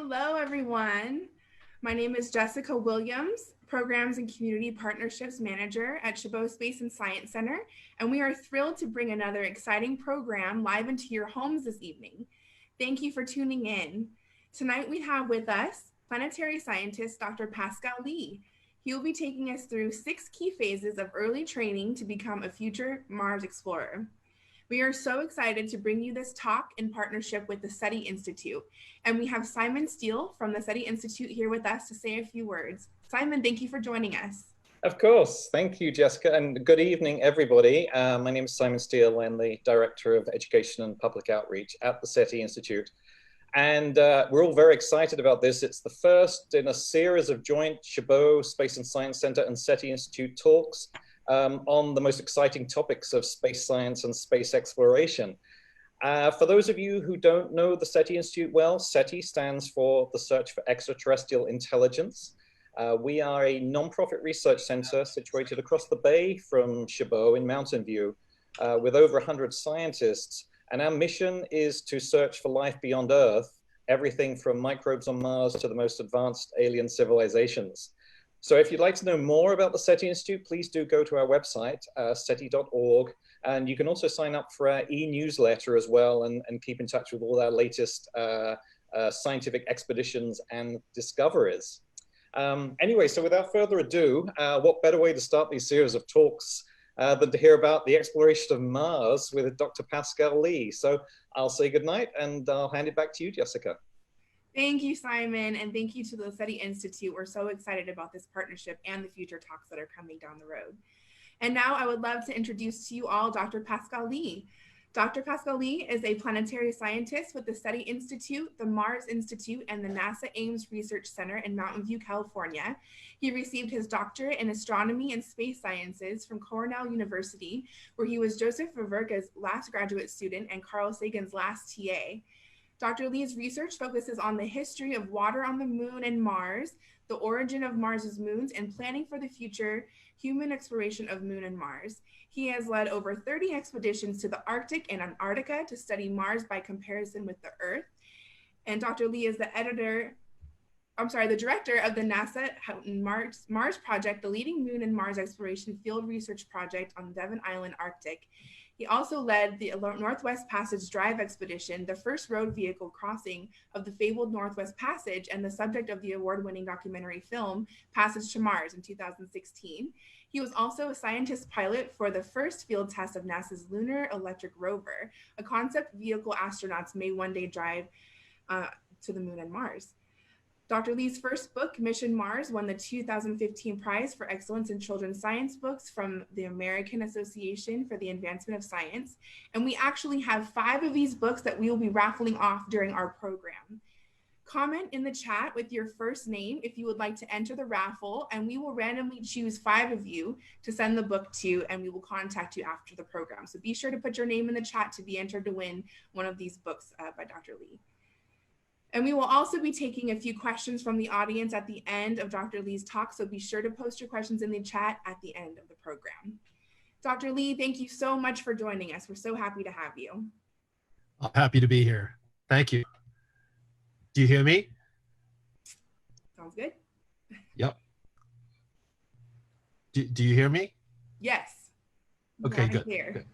Hello, everyone. My name is Jessica Williams, Programs and Community Partnerships Manager at Chabot Space and Science Center, and we are thrilled to bring another exciting program live into your homes this evening. Thank you for tuning in. Tonight we have with us planetary scientist Dr. Pascal Lee. He will be taking us through 6 key phases of early training to become a future Mars explorer. We are so excited to bring you this talk in partnership with the SETI Institute. And we have Simon Steele from the SETI Institute here with us to say a few words. Simon, thank you for joining us. Of course. Thank you, Jessica. And good evening, everybody. My name is Simon Steele. I'm the Director of Education and Public Outreach at the SETI Institute. And we're all very excited about this. It's the first in a series of joint Chabot Space and Science Center and SETI Institute talks on the most exciting topics of space science and space exploration. For those of you who don't know the SETI Institute well, SETI stands for the Search for Extraterrestrial Intelligence. We are a non-profit research center situated across the bay from Chabot in Mountain View with over 100 scientists. And our mission is to search for life beyond Earth, everything from microbes on Mars to the most advanced alien civilizations. So if you'd like to know more about the SETI Institute, please do go to our website, seti.org. And you can also sign up for our e-newsletter as well and keep in touch with all our latest scientific expeditions and discoveries. Anyway, so without further ado, what better way to start these series of talks than to hear about the exploration of Mars with Dr. Pascal Lee. So I'll say goodnight and I'll hand it back to you, Jessica. Thank you, Simon, and thank you to the SETI Institute. We're so excited about this partnership and the future talks that are coming down the road. And now I would love to introduce to you all Dr. Pascal Lee. Dr. Pascal Lee is a planetary scientist with the SETI Institute, the Mars Institute, and the NASA Ames Research Center in Mountain View, California. He received his doctorate in astronomy and space sciences from Cornell University, where he was Joseph Vaverka's last graduate student and Carl Sagan's last TA. Dr. Lee's research focuses on the history of water on the moon and Mars, the origin of Mars's moons, and planning for the future human exploration of Moon and Mars. He has led over 30 expeditions to the Arctic and Antarctica to study Mars by comparison with the Earth. And Dr. Lee is the director of the NASA Mars Project, the leading Moon and Mars exploration field research project on Devon Island, Arctic. He also led the Northwest Passage Drive expedition, the first road vehicle crossing of the fabled Northwest Passage and the subject of the award-winning documentary film, Passage to Mars in 2016. He was also a scientist pilot for the first field test of NASA's Lunar Electric Rover, a concept vehicle astronauts may one day drive to the moon and Mars. Dr. Lee's first book, Mission Mars, won the 2015 Prize for Excellence in Children's Science Books from the American Association for the Advancement of Science. And we actually have 5 of these books that we will be raffling off during our program. Comment in the chat with your first name if you would like to enter the raffle, and we will randomly choose 5 of you to send the book to, and we will contact you after the program. So be sure to put your name in the chat to be entered to win one of these books by Dr. Lee. And we will also be taking a few questions from the audience at the end of Dr. Lee's talk, so be sure to post your questions in the chat at the end of the program. Dr. Lee, thank you so much for joining us. We're so happy to have you. I'm happy to be here. Thank you. Do you hear me? Sounds good. Yep. Do you hear me? Yes. Okay, good. Good.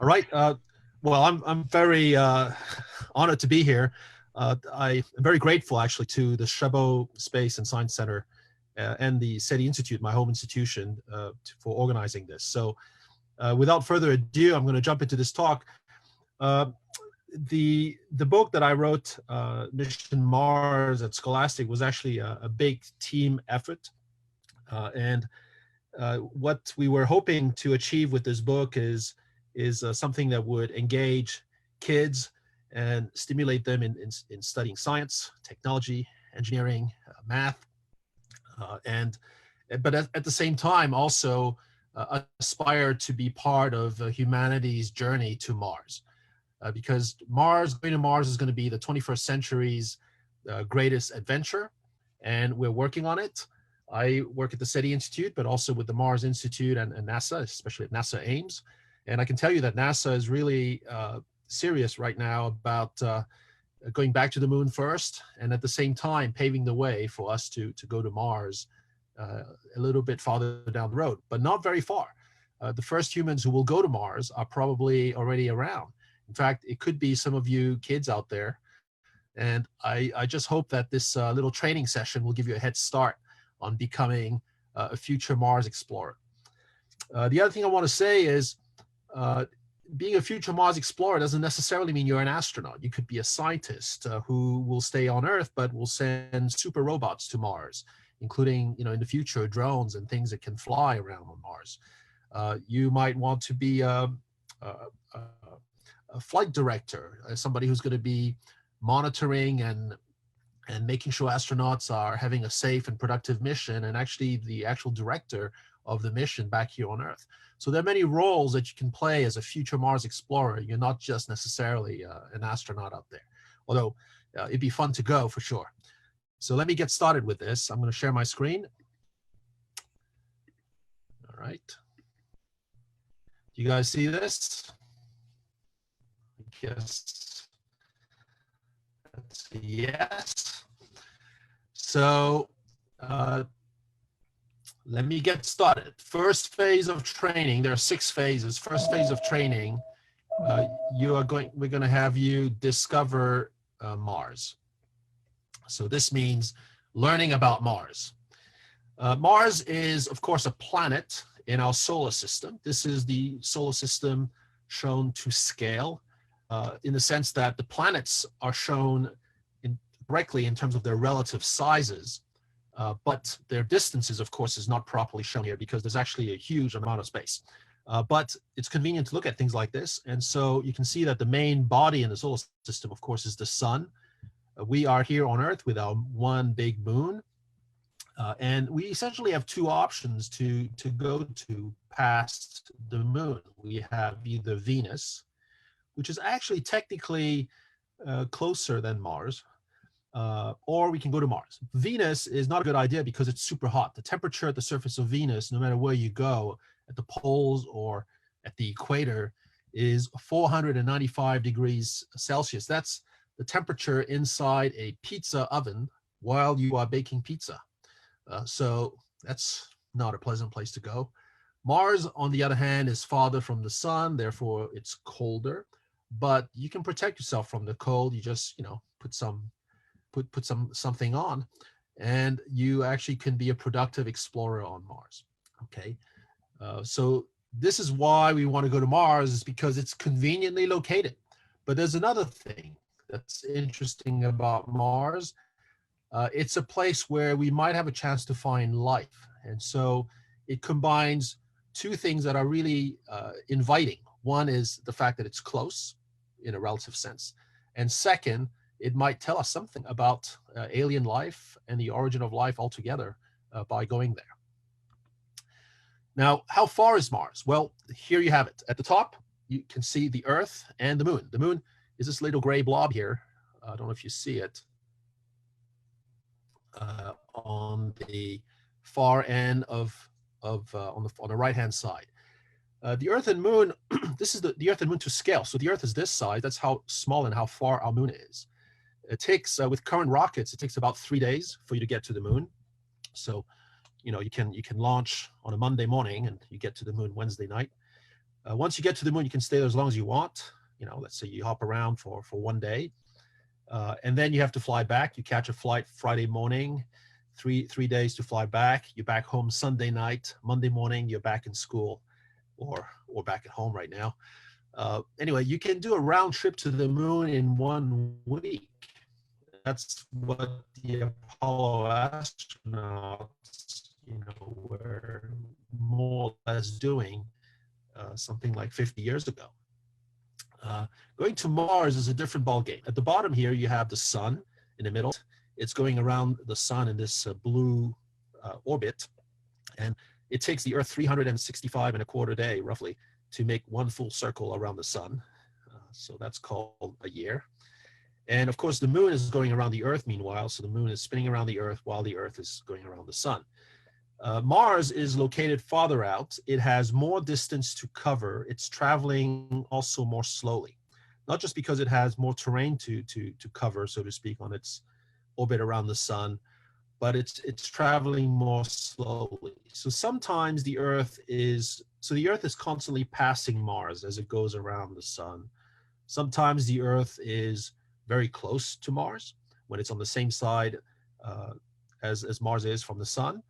All right. Well, I'm very honored to be here. I am very grateful, actually, to the Chabot Space and Science Center and the SETI Institute, my home institution, for organizing this. So without further ado, I'm going to jump into this talk. The book that I wrote, Mission Mars at Scholastic, was actually a big team effort. And what we were hoping to achieve with this book is something that would engage kids and stimulate them in studying science, technology, engineering, math, but at the same time also aspire to be part of humanity's journey to Mars, because going to Mars is going to be the 21st century's greatest adventure, and we're working on it. I work at the SETI Institute, but also with the Mars Institute and NASA, especially at NASA Ames. And I can tell you that NASA is really serious right now about going back to the moon first, and at the same time paving the way for us to go to Mars a little bit farther down the road, but not very far. The first humans who will go to Mars are probably already around. In fact, it could be some of you kids out there. And I just hope that this little training session will give you a head start on becoming a future Mars explorer. The other thing I want to say is being a future Mars explorer doesn't necessarily mean you're an astronaut. You could be a scientist who will stay on Earth, but will send super robots to Mars, including, in the future, drones and things that can fly around on Mars. You might want to be a flight director, somebody who's going to be monitoring and making sure astronauts are having a safe and productive mission, and actually the actual director of the mission back here on Earth. So there are many roles that you can play as a future Mars explorer. You're not just necessarily an astronaut out there, although it'd be fun to go for sure. So let me get started with this. I'm going to share my screen. All right. Do you guys see this? I guess that's a yes. So let me get started. First phase of training. There are 6 phases. First phase of training, we're going to have you discover Mars. So this means learning about Mars. Mars is, of course, a planet in our solar system. This is the solar system shown to scale in the sense that the planets are shown correctly in terms of their relative sizes, but their distances, of course, is not properly shown here because there's actually a huge amount of space. But it's convenient to look at things like this. And so you can see that the main body in the solar system, of course, is the sun. We are here on Earth with our one big moon. And we essentially have 2 options to go to past the moon. We have either Venus, which is actually technically closer than Mars, or we can go to Mars. Venus is not a good idea because it's super hot. The temperature at the surface of Venus, no matter where you go, at the poles or at the equator, is 495 degrees Celsius. That's the temperature inside a pizza oven while you are baking pizza. So that's not a pleasant place to go. Mars, on the other hand, is farther from the sun, therefore it's colder. But you can protect yourself from the cold. You just, put something on, and you actually can be a productive explorer on Mars. Okay, so this is why we want to go to Mars, is because it's conveniently located. But there's another thing that's interesting about Mars. It's a place where we might have a chance to find life. And so it combines 2 things that are really inviting. One is the fact that it's close in a relative sense. And second, it might tell us something about alien life and the origin of life altogether by going there. Now, how far is Mars? Well, here you have it. At the top, you can see the Earth and the moon. The moon is this little gray blob here. I don't know if you see it. On the far end on the right hand side, the Earth and Moon. This is the Earth and Moon to scale. So the Earth is this size. That's how small and how far our Moon is. It takes with current rockets, it takes about 3 days for you to get to the Moon. So, you can launch on a Monday morning and you get to the Moon Wednesday night. Once you get to the Moon, you can stay there as long as you want. Let's say you hop around for 1 day. And then you have to fly back. You catch a flight Friday morning, three days to fly back. You're back home Sunday night. Monday morning, you're back in school or back at home right now. Anyway, you can do a round trip to the moon in 1 week. That's what the Apollo astronauts, were more or less doing something like 50 years ago. Going to Mars is a different ballgame. At the bottom here, you have the sun in the middle. It's going around the sun in this blue orbit, and it takes the Earth 365.25 days, roughly, to make 1 full circle around the sun. So that's called a year. And of course, the moon is going around the Earth meanwhile, so the moon is spinning around the Earth while the Earth is going around the sun. Mars is located farther out. It has more distance to cover. It's traveling also more slowly. not just because it has more terrain to cover, so to speak, on its orbit around the sun, but it's traveling more slowly. So sometimes the Earth is constantly passing Mars as it goes around the sun. Sometimes the Earth is very close to Mars when it's on the same side as Mars is from the sun.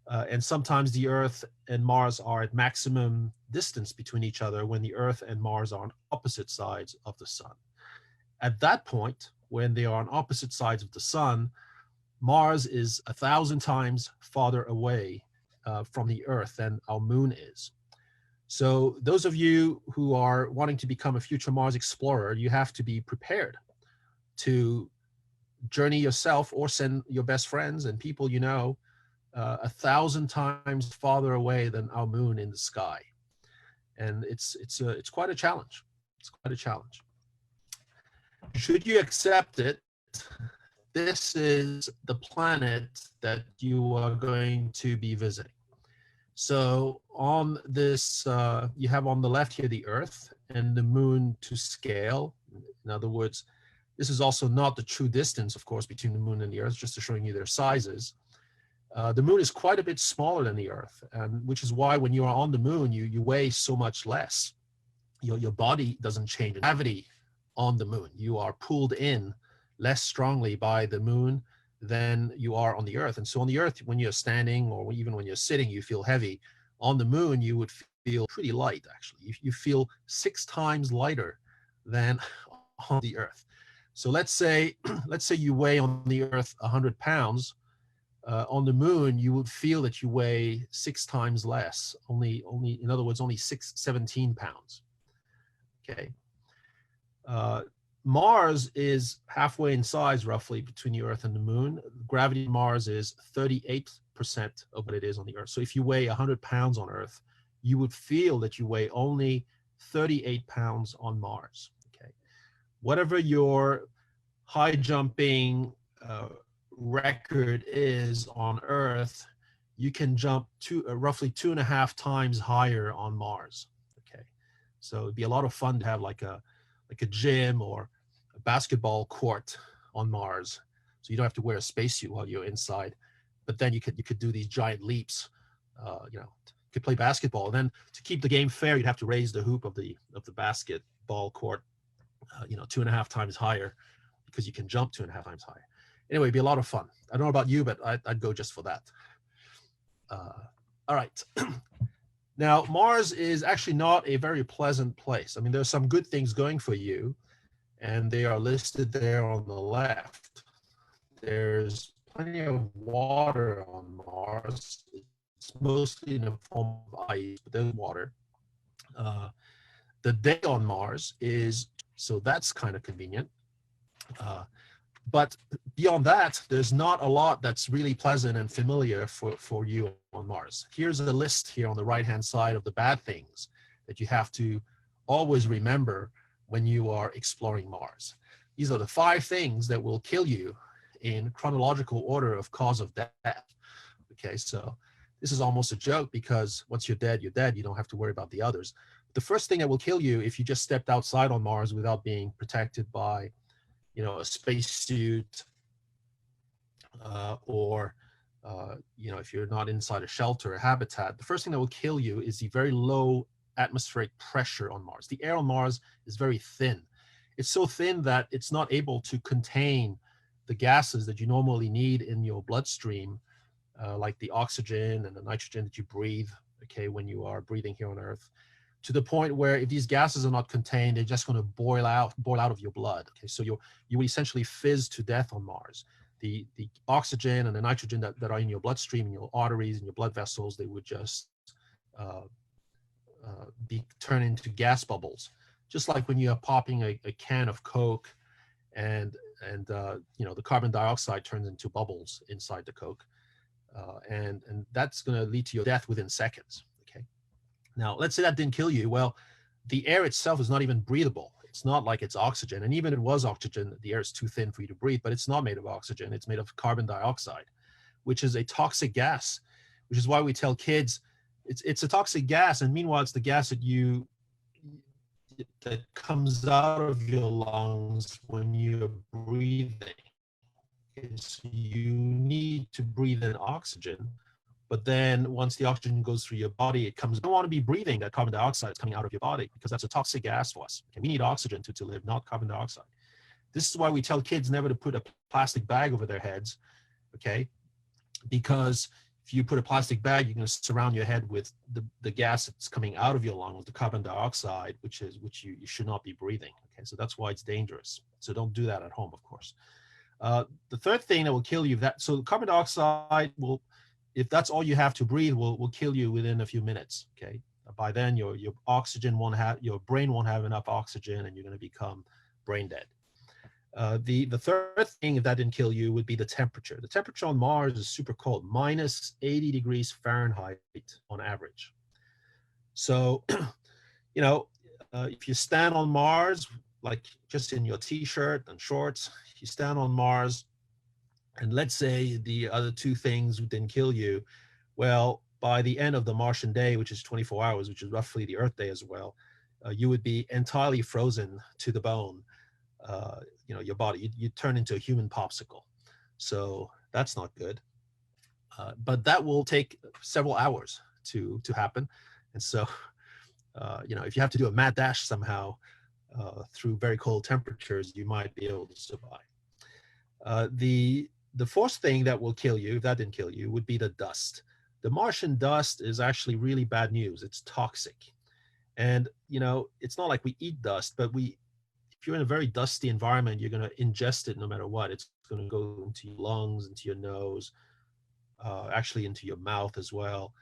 And sometimes the Earth and Mars are at maximum distance between each other when the Earth and Mars are on opposite sides of the sun. At that point, when they are on opposite sides of the sun, Mars is 1,000 times farther away from the Earth than our moon is. So those of you who are wanting to become a future Mars explorer, you have to be prepared to journey yourself or send your best friends and people you know 1,000 times farther away than our moon in the sky. And it's quite a challenge. It's quite a challenge. Should you accept it, this is the planet that you are going to be visiting. So on this, you have on the left here the Earth and the moon to scale. In other words, this is also not the true distance, of course, between the moon and the Earth, just to showing you their sizes. The moon is quite a bit smaller than the Earth, which is why when you are on the moon, you weigh so much less. Your body doesn't change. Gravity on the moon, you are pulled in less strongly by the moon than you are on the Earth. And so on the Earth, when you're standing or even when you're sitting, you feel heavy. On the moon, you would feel pretty light, actually. You feel 6 times lighter than on the Earth. So let's say you weigh on the Earth 100 pounds. On the moon, you would feel that you weigh 6 times less, only in other words, only 17 pounds. Okay. Mars is halfway in size, roughly, between the Earth and the moon. Gravity on Mars is 38% of what it is on the Earth. So if you weigh 100 pounds on Earth, you would feel that you weigh only 38 pounds on Mars. Okay. Whatever your high jumping record is on Earth, you can jump roughly 2.5 times higher on Mars. Okay. So it'd be a lot of fun to have like a gym or a basketball court on Mars. So you don't have to wear a spacesuit while you're inside, but then you could do these giant leaps. You could play basketball. And then to keep the game fair, you'd have to raise the hoop of the basketball court, 2.5 times higher, because you can jump 2.5 times higher. Anyway, it'd be a lot of fun. I don't know about you, but I'd go just for that. All right. Now, Mars is actually not a very pleasant place. I mean, there's some good things going for you, and they are listed there on the left. There's plenty of water on Mars. It's mostly in the form of ice, but there's water. The day on Mars is, so that's kind of convenient. But beyond that, there's not a lot that's really pleasant and familiar for you on Mars. Here's a list here on the right-hand side of the bad things that you have to always remember when you are exploring Mars. These are the 5 things that will kill you in chronological order of cause of death. Okay, so this is almost a joke because once you're dead, you're dead. You don't have to worry about the others. The first thing that will kill you if you just stepped outside on Mars without being protected by a spacesuit, or if you're not inside a shelter, a habitat, the first thing that will kill you is the very low atmospheric pressure on Mars. The air on Mars is very thin. It's so thin that it's not able to contain the gases that you normally need in your bloodstream, like the oxygen and the nitrogen that you breathe, okay, when you are breathing here on Earth, to the point where if these gases are not contained, they're just going to boil out of your blood. Okay, so you will essentially fizz to death on Mars. The oxygen and the nitrogen that are in your bloodstream, in your arteries, and your blood vessels, they would just be turned into gas bubbles, just like when you are popping a can of Coke, and the carbon dioxide turns into bubbles inside the Coke, and that's going to lead to your death within seconds. Now, let's say that didn't kill you. Well, the air itself is not even breathable. It's not like it's oxygen. And even if it was oxygen, the air is too thin for you to breathe, but it's not made of oxygen. It's made of carbon dioxide, which is a toxic gas, which is why we tell kids it's a toxic gas. And meanwhile, it's the gas that you that comes out of your lungs when you're breathing. So you need to breathe in oxygen, but then once the oxygen goes through your body, it comes. You don't want to be breathing that carbon dioxide is coming out of your body, because that's a toxic gas for us. Okay, we need oxygen to live, not carbon dioxide. This is why we tell kids never to put a plastic bag over their heads, okay? Because if you put a plastic bag, you're going to surround your head with the gas that's coming out of your lungs, the carbon dioxide, which you should not be breathing. Okay, so that's why it's dangerous. So don't do that at home, of course. The third thing that will kill you, so carbon dioxide will, if that's all you have to breathe, will kill you within a few minutes. Okay, by then your oxygen won't have, your brain won't have enough oxygen, and you're going to become brain dead. The third thing, if that didn't kill you, would be the temperature. The temperature on Mars is super cold, minus 80 degrees Fahrenheit on average. So, you know, if you stand on Mars, like just in your t-shirt and shorts, you stand on Mars, and let's say the other two things didn't kill you, well, by the end of the Martian day, which is 24 hours, which is roughly the Earth day as well, you would be entirely frozen to the bone. You know, your body, you turn into a human popsicle. So that's not good. But that will take several hours to happen. And so, you know, if you have to do a mad dash somehow through very cold temperatures, you might be able to survive. The fourth thing that will kill you, if that didn't kill you, would be the dust. The Martian dust is actually really bad news. It's toxic. And, you know, it's not like we eat dust, but if you're in a very dusty environment, you're going to ingest it no matter what. It's going to go into your lungs, into your nose, actually into your mouth as well.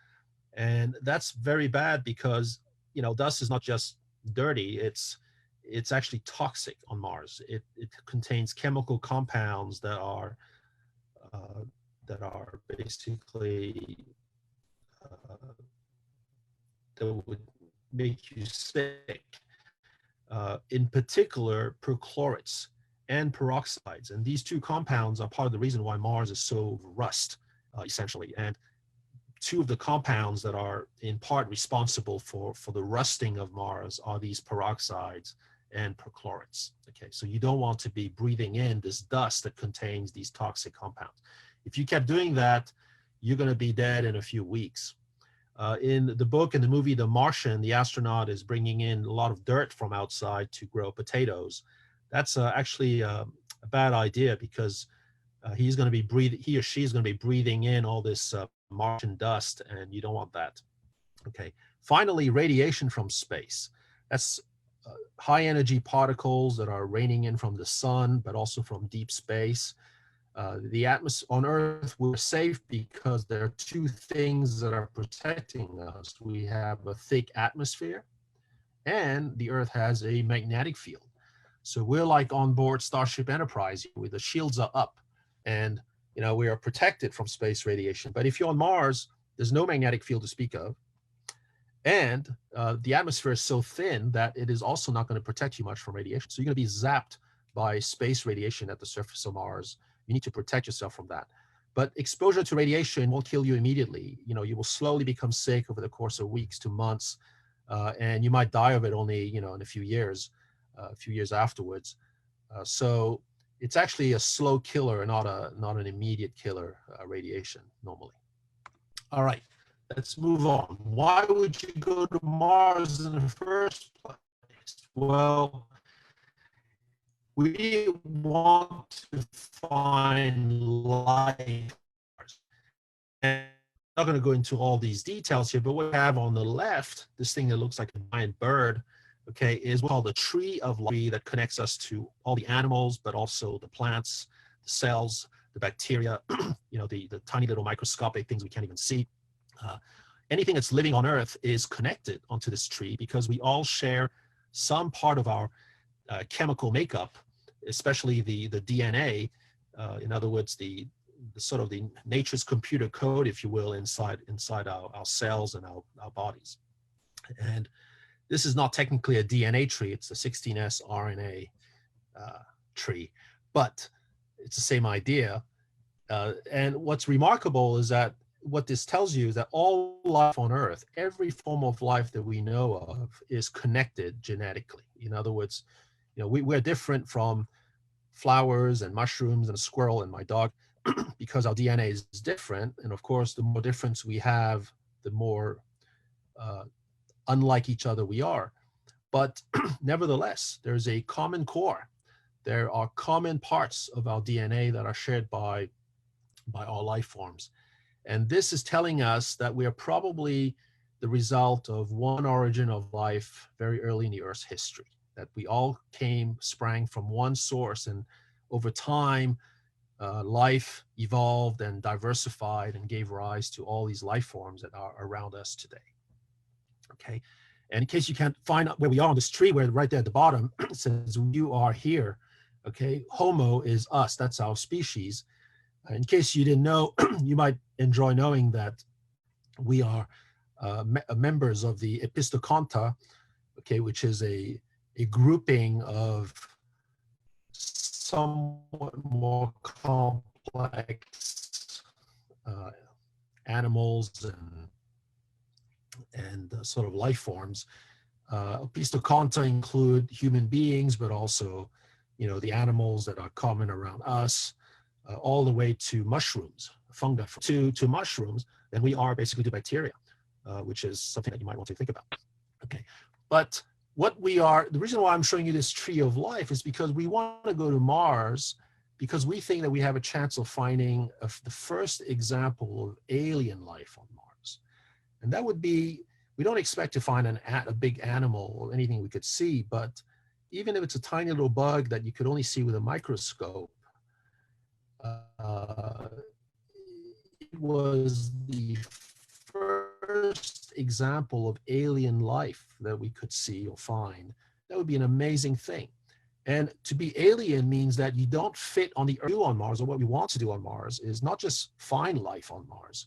And that's very bad because, you know, dust is not just dirty. It's actually toxic on Mars. It contains chemical compounds that are basically that would make you sick. In particular, perchlorates and peroxides. And these two compounds are part of the reason why Mars is so rust, essentially. And two of the compounds that are in part responsible for the rusting of Mars are these peroxides and perchlorates. Okay, so you don't want to be breathing in this dust that contains these toxic compounds. If you kept doing that, you're going to be dead in a few weeks. In the book and the movie The Martian, the astronaut is bringing in a lot of dirt from outside to grow potatoes. That's actually a bad idea, because he or she is going to be breathing in all this Martian dust, and you don't want that. Okay. Finally, radiation from space. That's high energy particles that are raining in from the sun, but also from deep space. The atmosphere on Earth, we're safe because there are two things that are protecting us. We have a thick atmosphere, and the Earth has a magnetic field. So we're like on board Starship Enterprise, where the shields are up, and you know, we are protected from space radiation. But if you're on Mars, there's no magnetic field to speak of, and the atmosphere is so thin that it is also not going to protect you much from radiation. So you're going to be zapped by space radiation at the surface of Mars. You need to protect yourself from that. But exposure to radiation won't kill you immediately. You know, you will slowly become sick over the course of weeks to months, and you might die of it only, you know, in a few years afterwards. So it's actually a slow killer, not an immediate killer, radiation normally. All right, let's move on. Why would you go to Mars in the first place? Well, we want to find life. And I'm not going to go into all these details here, but what we have on the left, this thing that looks like a giant bird, okay, is what's called the tree of life that connects us to all the animals, but also the plants, the cells, the bacteria, you know, the tiny little microscopic things we can't even see. Anything that's living on Earth is connected onto this tree because we all share some part of our chemical makeup, especially the DNA. In other words, the sort of the nature's computer code, if you will, inside our cells and our bodies. And this is not technically a DNA tree; it's a 16S RNA tree, but it's the same idea. And what's remarkable is that what this tells you is that all life on Earth, every form of life that we know of, is connected genetically. In other words, we're different from flowers and mushrooms and a squirrel and my dog because our DNA is different. And of course, the more difference we have, the more unlike each other we are. But nevertheless, there's a common core. There are common parts of our DNA that are shared by all life forms. And this is telling us that we are probably the result of one origin of life very early in the Earth's history, that we all sprang from one source, and over time, life evolved and diversified and gave rise to all these life forms that are around us today. Okay, and in case you can't find out where we are on this tree, we're right there at the bottom, it says you are here. Okay, Homo is us, that's our species. In case you didn't know, you might enjoy knowing that we are members of the Epistoconta, okay, which is a grouping of somewhat more complex animals and sort of life forms. Epistoconta include human beings, but also, the animals that are common around us, all the way to mushrooms, fungi, to mushrooms, then we are basically to bacteria, which is something that you might want to think about. Okay, but the reason why I'm showing you this tree of life is because we want to go to Mars, because we think that we have a chance of finding the first example of alien life on Mars. And that would be, we don't expect to find a big animal or anything we could see, but even if it's a tiny little bug that you could only see with a microscope, it was the first example of alien life that we could see or find. That would be an amazing thing. And to be alien means that you don't fit on the Earth on Mars, or what we want to do on Mars is not just find life on Mars.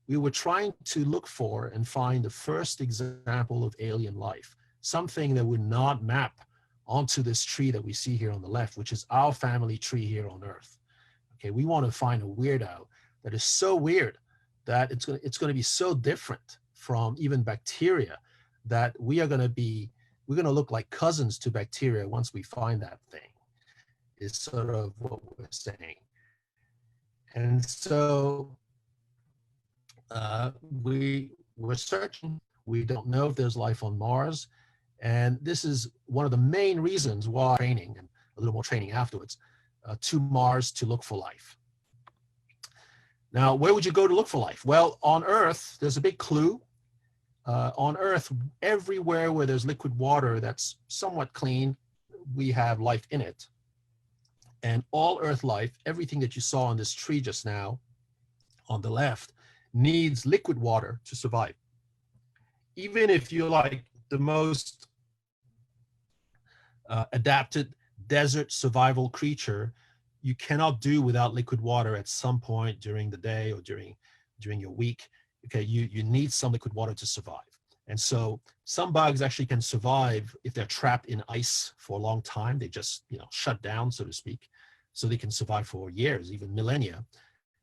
We were trying to look for and find the first example of alien life, something that would not map onto this tree that we see here on the left, which is our family tree here on Earth. Okay, we want to find a weirdo that is so weird that it's going to be so different from even bacteria that we're going to look like cousins to bacteria once we find that thing, is sort of what we're saying. And so we're searching. We don't know if there's life on Mars. And this is one of the main reasons why training, and a little more training afterwards, to Mars to look for life. Now, where would you go to look for life? Well, on Earth, there's a big clue. On Earth, everywhere where there's liquid water that's somewhat clean, we have life in it. And all Earth life, everything that you saw on this tree just now on the left, needs liquid water to survive. Even if you're like the most adapted desert survival creature, you cannot do without liquid water at some point during the day or during your week. Okay, you need some liquid water to survive. And so some bugs actually can survive if they're trapped in ice for a long time. They just shut down, so to speak, so they can survive for years, even millennia.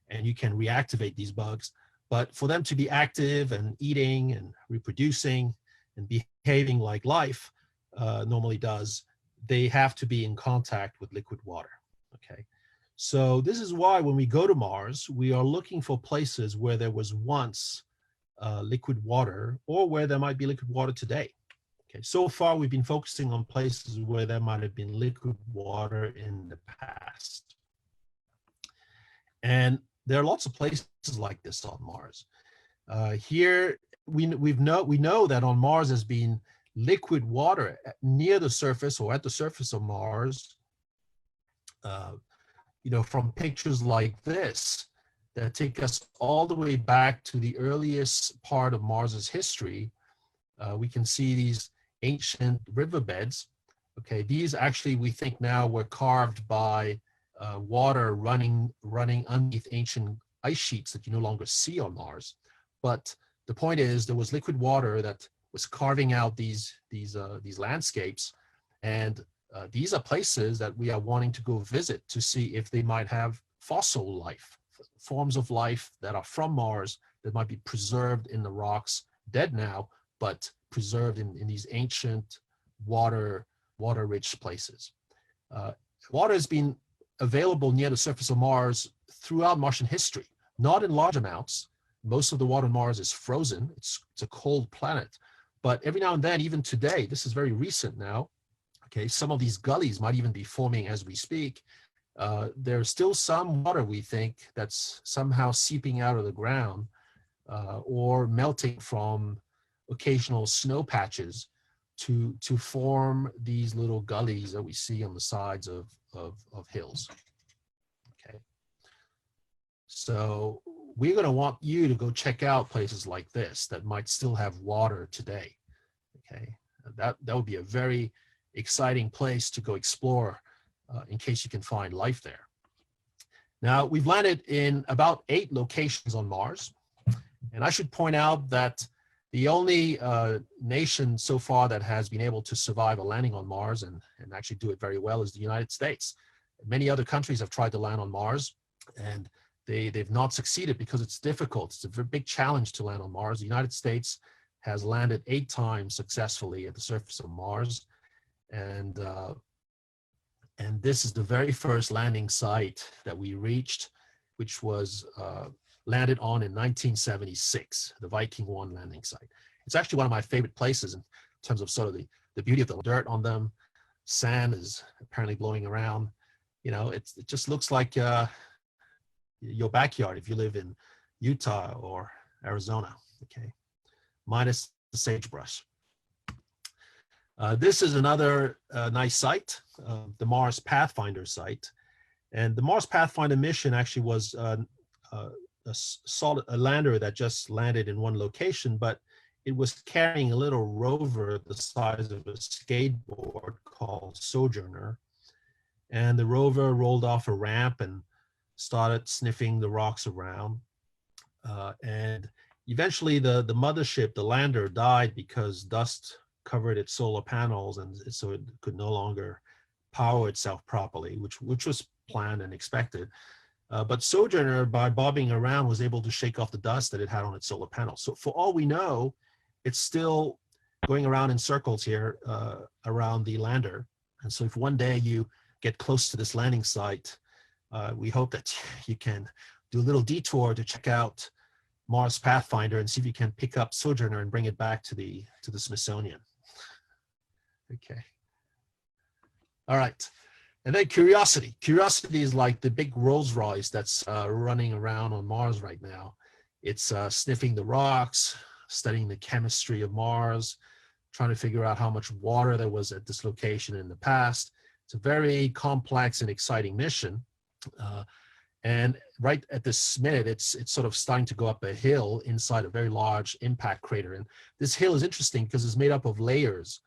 And you can reactivate these bugs. But for them to be active and eating and reproducing and behaving like life normally does, they have to be in contact with liquid water. Okay, so this is why when we go to Mars, we are looking for places where there was once liquid water, or where there might be liquid water today. Okay, so far we've been focusing on places where there might have been liquid water in the past. And there are lots of places like this on Mars. Here, we know that on Mars there's been liquid water near the surface or at the surface of Mars, from pictures like this that take us all the way back to the earliest part of Mars's history. We can see these ancient riverbeds. Okay, these actually we think now were carved by water running underneath ancient ice sheets that you no longer see on Mars. But the point is, there was liquid water that was carving out these landscapes, and these are places that we are wanting to go visit to see if they might have fossil life, forms of life that are from Mars that might be preserved in the rocks, dead now, but preserved in these ancient water-rich places. Water has been available near the surface of Mars throughout Martian history, not in large amounts. Most of the water on Mars is frozen. It's a cold planet. But every now and then, even today, this is very recent now, okay, some of these gullies might even be forming as we speak. There's still some water, we think, that's somehow seeping out of the ground or melting from occasional snow patches to form these little gullies that we see on the sides of hills. Okay, so we're going to want you to go check out places like this that might still have water today. Okay, that would be a very exciting place to go explore in case you can find life there. Now, we've landed in about 8 locations on Mars, and I should point out that the only nation so far that has been able to survive a landing on Mars and actually do it very well is the United States. Many other countries have tried to land on Mars, and they've not succeeded because it's difficult. It's a very big challenge to land on Mars. The United States has landed 8 times successfully at the surface of Mars, and this is the very first landing site that we reached, which was landed on in 1976, the Viking 1 landing site. It's actually one of my favorite places in terms of sort of the beauty of the dirt on them. Sand is apparently blowing around. You know, it just looks like your backyard if you live in Utah or Arizona, okay, minus the sagebrush. This is another nice site, the Mars Pathfinder site. And the Mars Pathfinder mission actually was a lander that just landed in one location, but it was carrying a little rover the size of a skateboard called Sojourner. And the rover rolled off a ramp and started sniffing the rocks around. And eventually the mothership, the lander, died because dust covered its solar panels, and so it could no longer power itself properly, which was planned and expected. But Sojourner, by bobbing around, was able to shake off the dust that it had on its solar panels. So for all we know, it's still going around in circles here around the lander. And so if one day you get close to this landing site, we hope that you can do a little detour to check out Mars Pathfinder and see if you can pick up Sojourner and bring it back to the Smithsonian. Okay. All right. And then Curiosity. Curiosity is like the big Rolls Royce that's running around on Mars right now. It's sniffing the rocks, studying the chemistry of Mars, trying to figure out how much water there was at this location in the past. It's a very complex and exciting mission. And right at this minute, it's sort of starting to go up a hill inside a very large impact crater. And this hill is interesting because it's made up of layers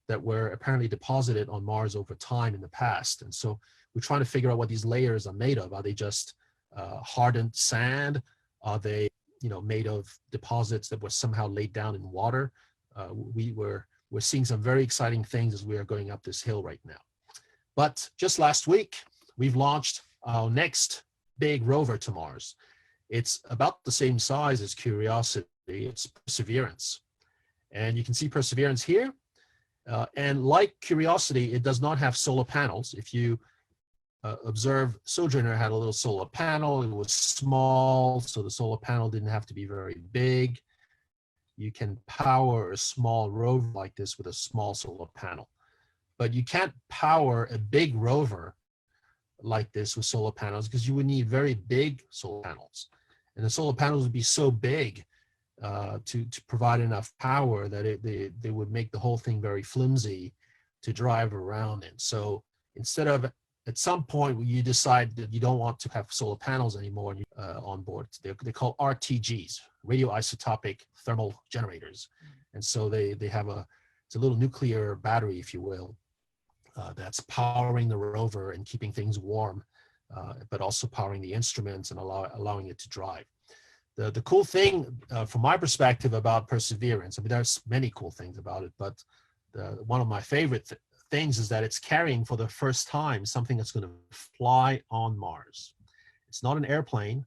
that were apparently deposited on Mars over time in the past. And so we're trying to figure out what these layers are made of. Are they just hardened sand? Are they, made of deposits that were somehow laid down in water? We're seeing some very exciting things as we are going up this hill right now. But just last week, we've launched our next big rover to Mars. It's about the same size as Curiosity. It's Perseverance. And you can see Perseverance here. And like Curiosity, it does not have solar panels. If you observe, Sojourner had a little solar panel. It was small, so the solar panel didn't have to be very big. You can power a small rover like this with a small solar panel. But you can't power a big rover like this with solar panels because you would need very big solar panels. And the solar panels would be so big to provide enough power that they would make the whole thing very flimsy to drive around in. So instead of, at some point, you decide that you don't want to have solar panels anymore on board. They're called RTGs, radioisotopic thermal generators. And so they have it's a little nuclear battery, if you will, that's powering the rover and keeping things warm, but also powering the instruments and allowing it to drive. The cool thing, from my perspective, about Perseverance, I mean, there's many cool things about it, but one of my favorite things is that it's carrying for the first time something that's going to fly on Mars. It's not an airplane,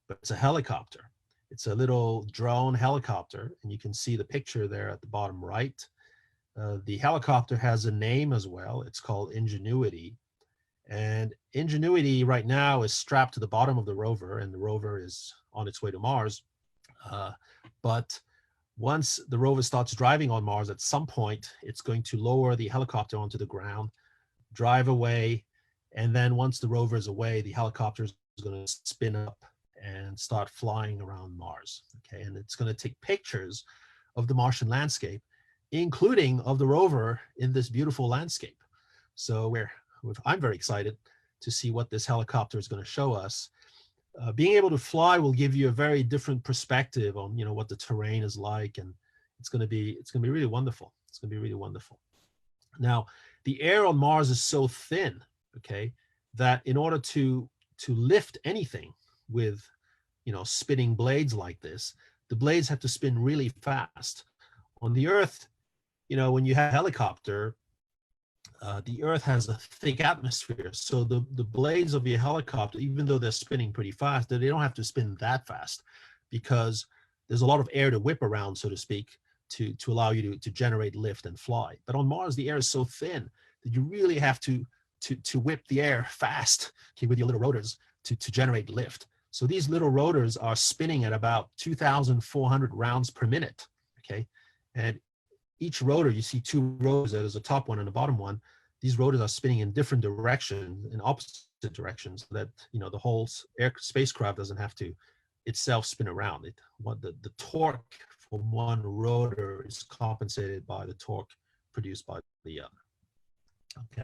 but it's a helicopter. It's a little drone helicopter, and you can see the picture there at the bottom right. The helicopter has a name as well. It's called Ingenuity. And Ingenuity right now is strapped to the bottom of the rover, and the rover is on its way to Mars. But once the rover starts driving on Mars, at some point, it's going to lower the helicopter onto the ground, drive away, and then once the rover is away, the helicopter is going to spin up and start flying around Mars. Okay, and it's going to take pictures of the Martian landscape, including of the rover in this beautiful landscape. So I'm very excited to see what this helicopter is going to show us. Being able to fly will give you a very different perspective on, you know, what the terrain is like, and it's going to be really wonderful. It's going to be really wonderful. Now, the air on Mars is so thin, okay, that in order to lift anything with, you know, spinning blades like this, the blades have to spin really fast. On the Earth, you know, when you have a helicopter, the Earth has a thick atmosphere, so the blades of your helicopter, even though they're spinning pretty fast, they don't have to spin that fast, because there's a lot of air to whip around, so to speak, to allow you to generate lift and fly. But on Mars, the air is so thin that you really have to whip the air fast, okay, with your little rotors to generate lift. So these little rotors are spinning at about 2,400 rounds per minute, okay? And each rotor, you see two rotors, there's a top one and a bottom one. These rotors are spinning in different directions, in opposite directions, so that, you know, the whole spacecraft doesn't have to itself spin around. The torque from one rotor is compensated by the torque produced by the other. Okay.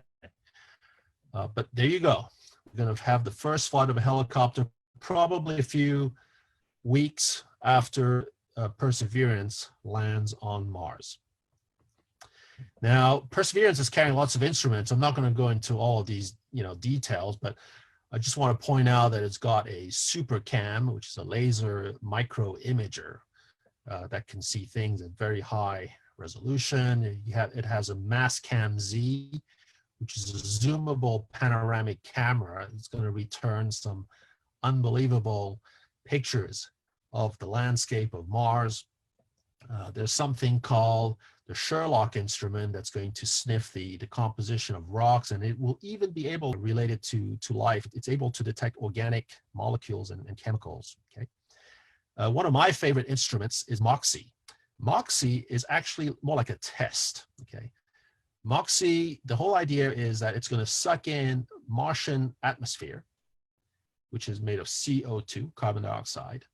But there you go. We're going to have the first flight of a helicopter probably a few weeks after Perseverance lands on Mars. Now, Perseverance is carrying lots of instruments. I'm not going to go into all of these, you know, details, but I just want to point out that it's got a super cam, which is a laser micro imager that can see things at very high resolution. It has a Mastcam Z, which is a zoomable panoramic camera. It's going to return some unbelievable pictures of the landscape of Mars. There's something called the Sherlock instrument that's going to sniff the composition of rocks, and it will even be able to relate it to life. It's able to detect organic molecules and chemicals. Okay. One of my favorite instruments is MOXIE. MOXIE is actually more like a test. Okay. MOXIE, the whole idea is that it's going to suck in Martian atmosphere, which is made of CO2, carbon dioxide.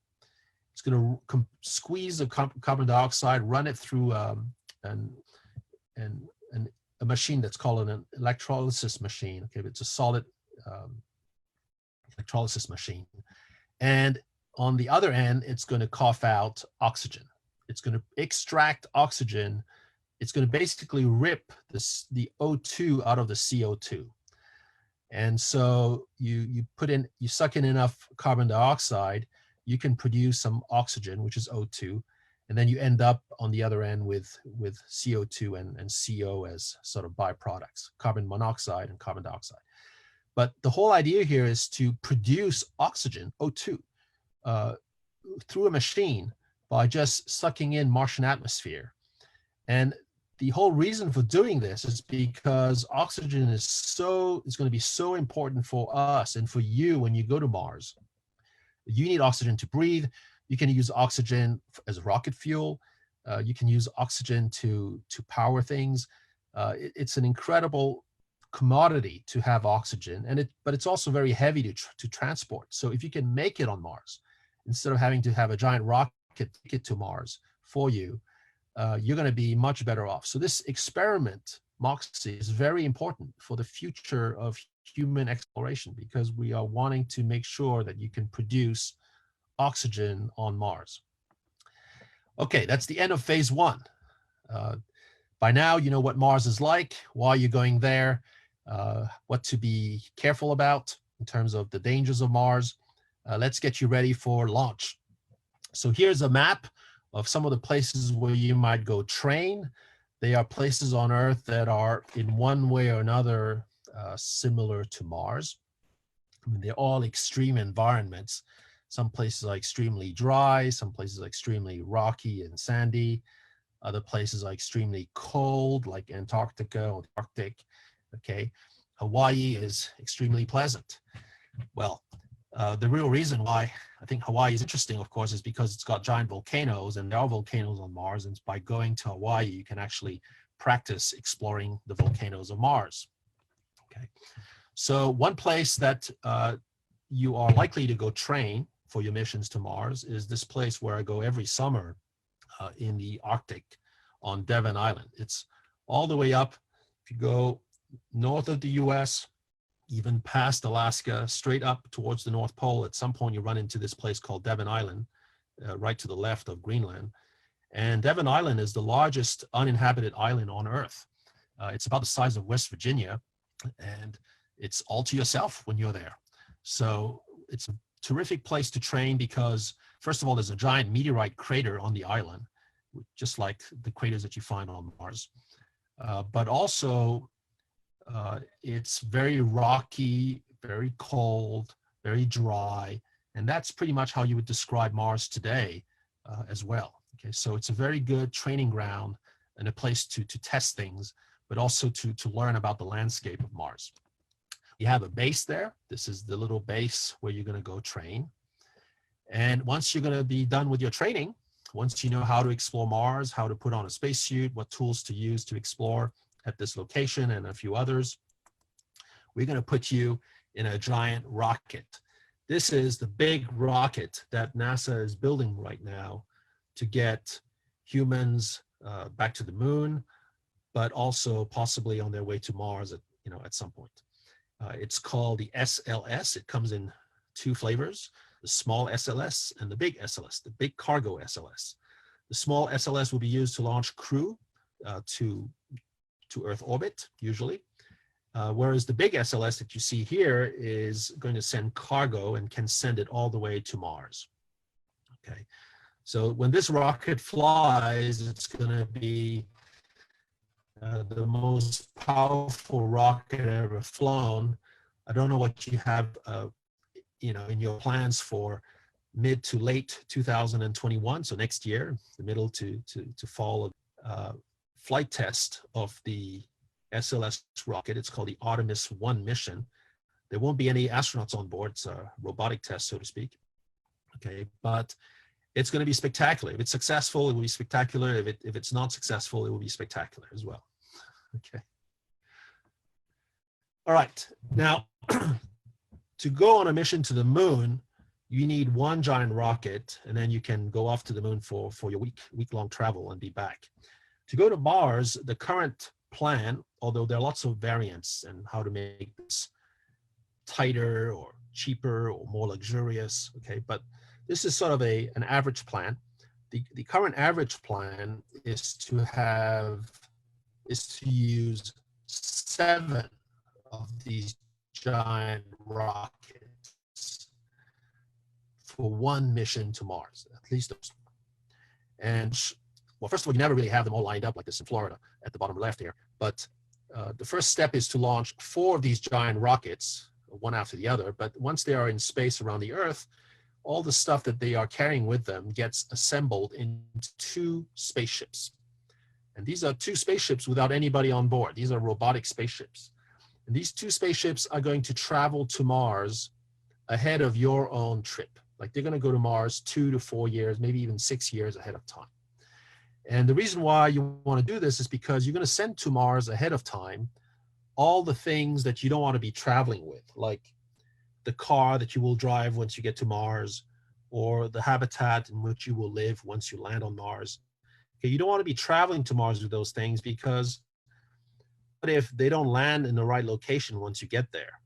It's going to squeeze the carbon dioxide, run it through a machine that's called an electrolysis machine. Okay, it's a solid electrolysis machine. And on the other end, it's going to cough out oxygen. It's going to extract oxygen. It's going to basically rip the O2 out of the CO2. And so you suck in enough carbon dioxide, you can produce some oxygen, which is O2, and then you end up on the other end with CO2 and CO as sort of byproducts, carbon monoxide and carbon dioxide. But the whole idea here is to produce oxygen, O2, through a machine by just sucking in Martian atmosphere. And the whole reason for doing this is because oxygen is going to be so important for us and for you when you go to Mars. You need oxygen to breathe. You can use oxygen as rocket fuel. You can use oxygen to power things. It's an incredible commodity to have oxygen, but it's also very heavy to transport. So if you can make it on Mars, instead of having to have a giant rocket take it to Mars for you, you're going to be much better off. So this experiment, MOXIE, is very important for the future of human exploration, because we are wanting to make sure that you can produce oxygen on Mars. Okay, that's the end of phase one. By now, you know what Mars is like, why you're going there, what to be careful about in terms of the dangers of Mars. Let's get you ready for launch. So here's a map of some of the places where you might go train. They are places on Earth that are in one way or another similar to Mars. I mean, they're all extreme environments. Some places are extremely dry, some places are extremely rocky and sandy. Other places are extremely cold, like Antarctica or the Arctic. Okay, Hawaii is extremely pleasant. Well, the real reason why I think Hawaii is interesting, of course, is because it's got giant volcanoes, and there are volcanoes on Mars. And by going to Hawaii, you can actually practice exploring the volcanoes of Mars. Okay, so one place that you are likely to go train for your missions to Mars is this place where I go every summer in the Arctic on Devon Island. It's all the way up. If you go north of the US, even past Alaska, straight up towards the North Pole, at some point you run into this place called Devon Island, right to the left of Greenland. And Devon Island is the largest uninhabited island on Earth. It's about the size of West Virginia, and it's all to yourself when you're there. So it's a terrific place to train because, first of all, there's a giant meteorite crater on the island, just like the craters that you find on Mars. But also, it's very rocky, very cold, very dry, and that's pretty much how you would describe Mars today as well. Okay, so it's a very good training ground and a place to test things, but also to learn about the landscape of Mars. You have a base there. This is the little base where you're going to go train. And once you're going to be done with your training, once you know how to explore Mars, how to put on a spacesuit, what tools to use to explore at this location and a few others, we're going to put you in a giant rocket. This is the big rocket that NASA is building right now to get humans back to the moon, but also possibly on their way to Mars at some point. It's called the SLS. It comes in two flavors, the small SLS and the big SLS, the big cargo SLS. The small SLS will be used to launch crew to Earth orbit, usually, whereas the big SLS that you see here is going to send cargo and can send it all the way to Mars. Okay, so when this rocket flies, it's going to be the most powerful rocket ever flown. I don't know what you have, in your plans for mid to late 2021, so next year, the middle to fall, flight test of the SLS rocket. It's called the Artemis 1 mission. There won't be any astronauts on board. It's a robotic test, so to speak. Okay, but it's going to be spectacular. If it's successful, it will be spectacular. If it's not successful, it will be spectacular as well. Okay. All right. Now, to go on a mission to the moon, you need one giant rocket, and then you can go off to the moon for your week-long travel and be back. To go to Mars, the current plan, although there are lots of variants and how to make this tighter or cheaper or more luxurious, okay, but this is sort of an average plan. The current average plan is to use 7 of these giant rockets for one mission to Mars, at least those. And well, first of all, you never really have them all lined up like this in Florida at the bottom left here. But the first step is to launch 4 of these giant rockets, one after the other. But once they are in space around the Earth, all the stuff that they are carrying with them gets assembled into 2 spaceships. And these are 2 spaceships without anybody on board. These are robotic spaceships. And these 2 spaceships are going to travel to Mars ahead of your own trip. Like they're going to go to Mars 2 to 4 years, maybe even 6 years ahead of time. And the reason why you want to do this is because you're going to send to Mars ahead of time all the things that you don't want to be traveling with, like the car that you will drive once you get to Mars, or the habitat in which you will live once you land on Mars. Okay, you don't want to be traveling to Mars with those things, because what if they don't land in the right location once you get there?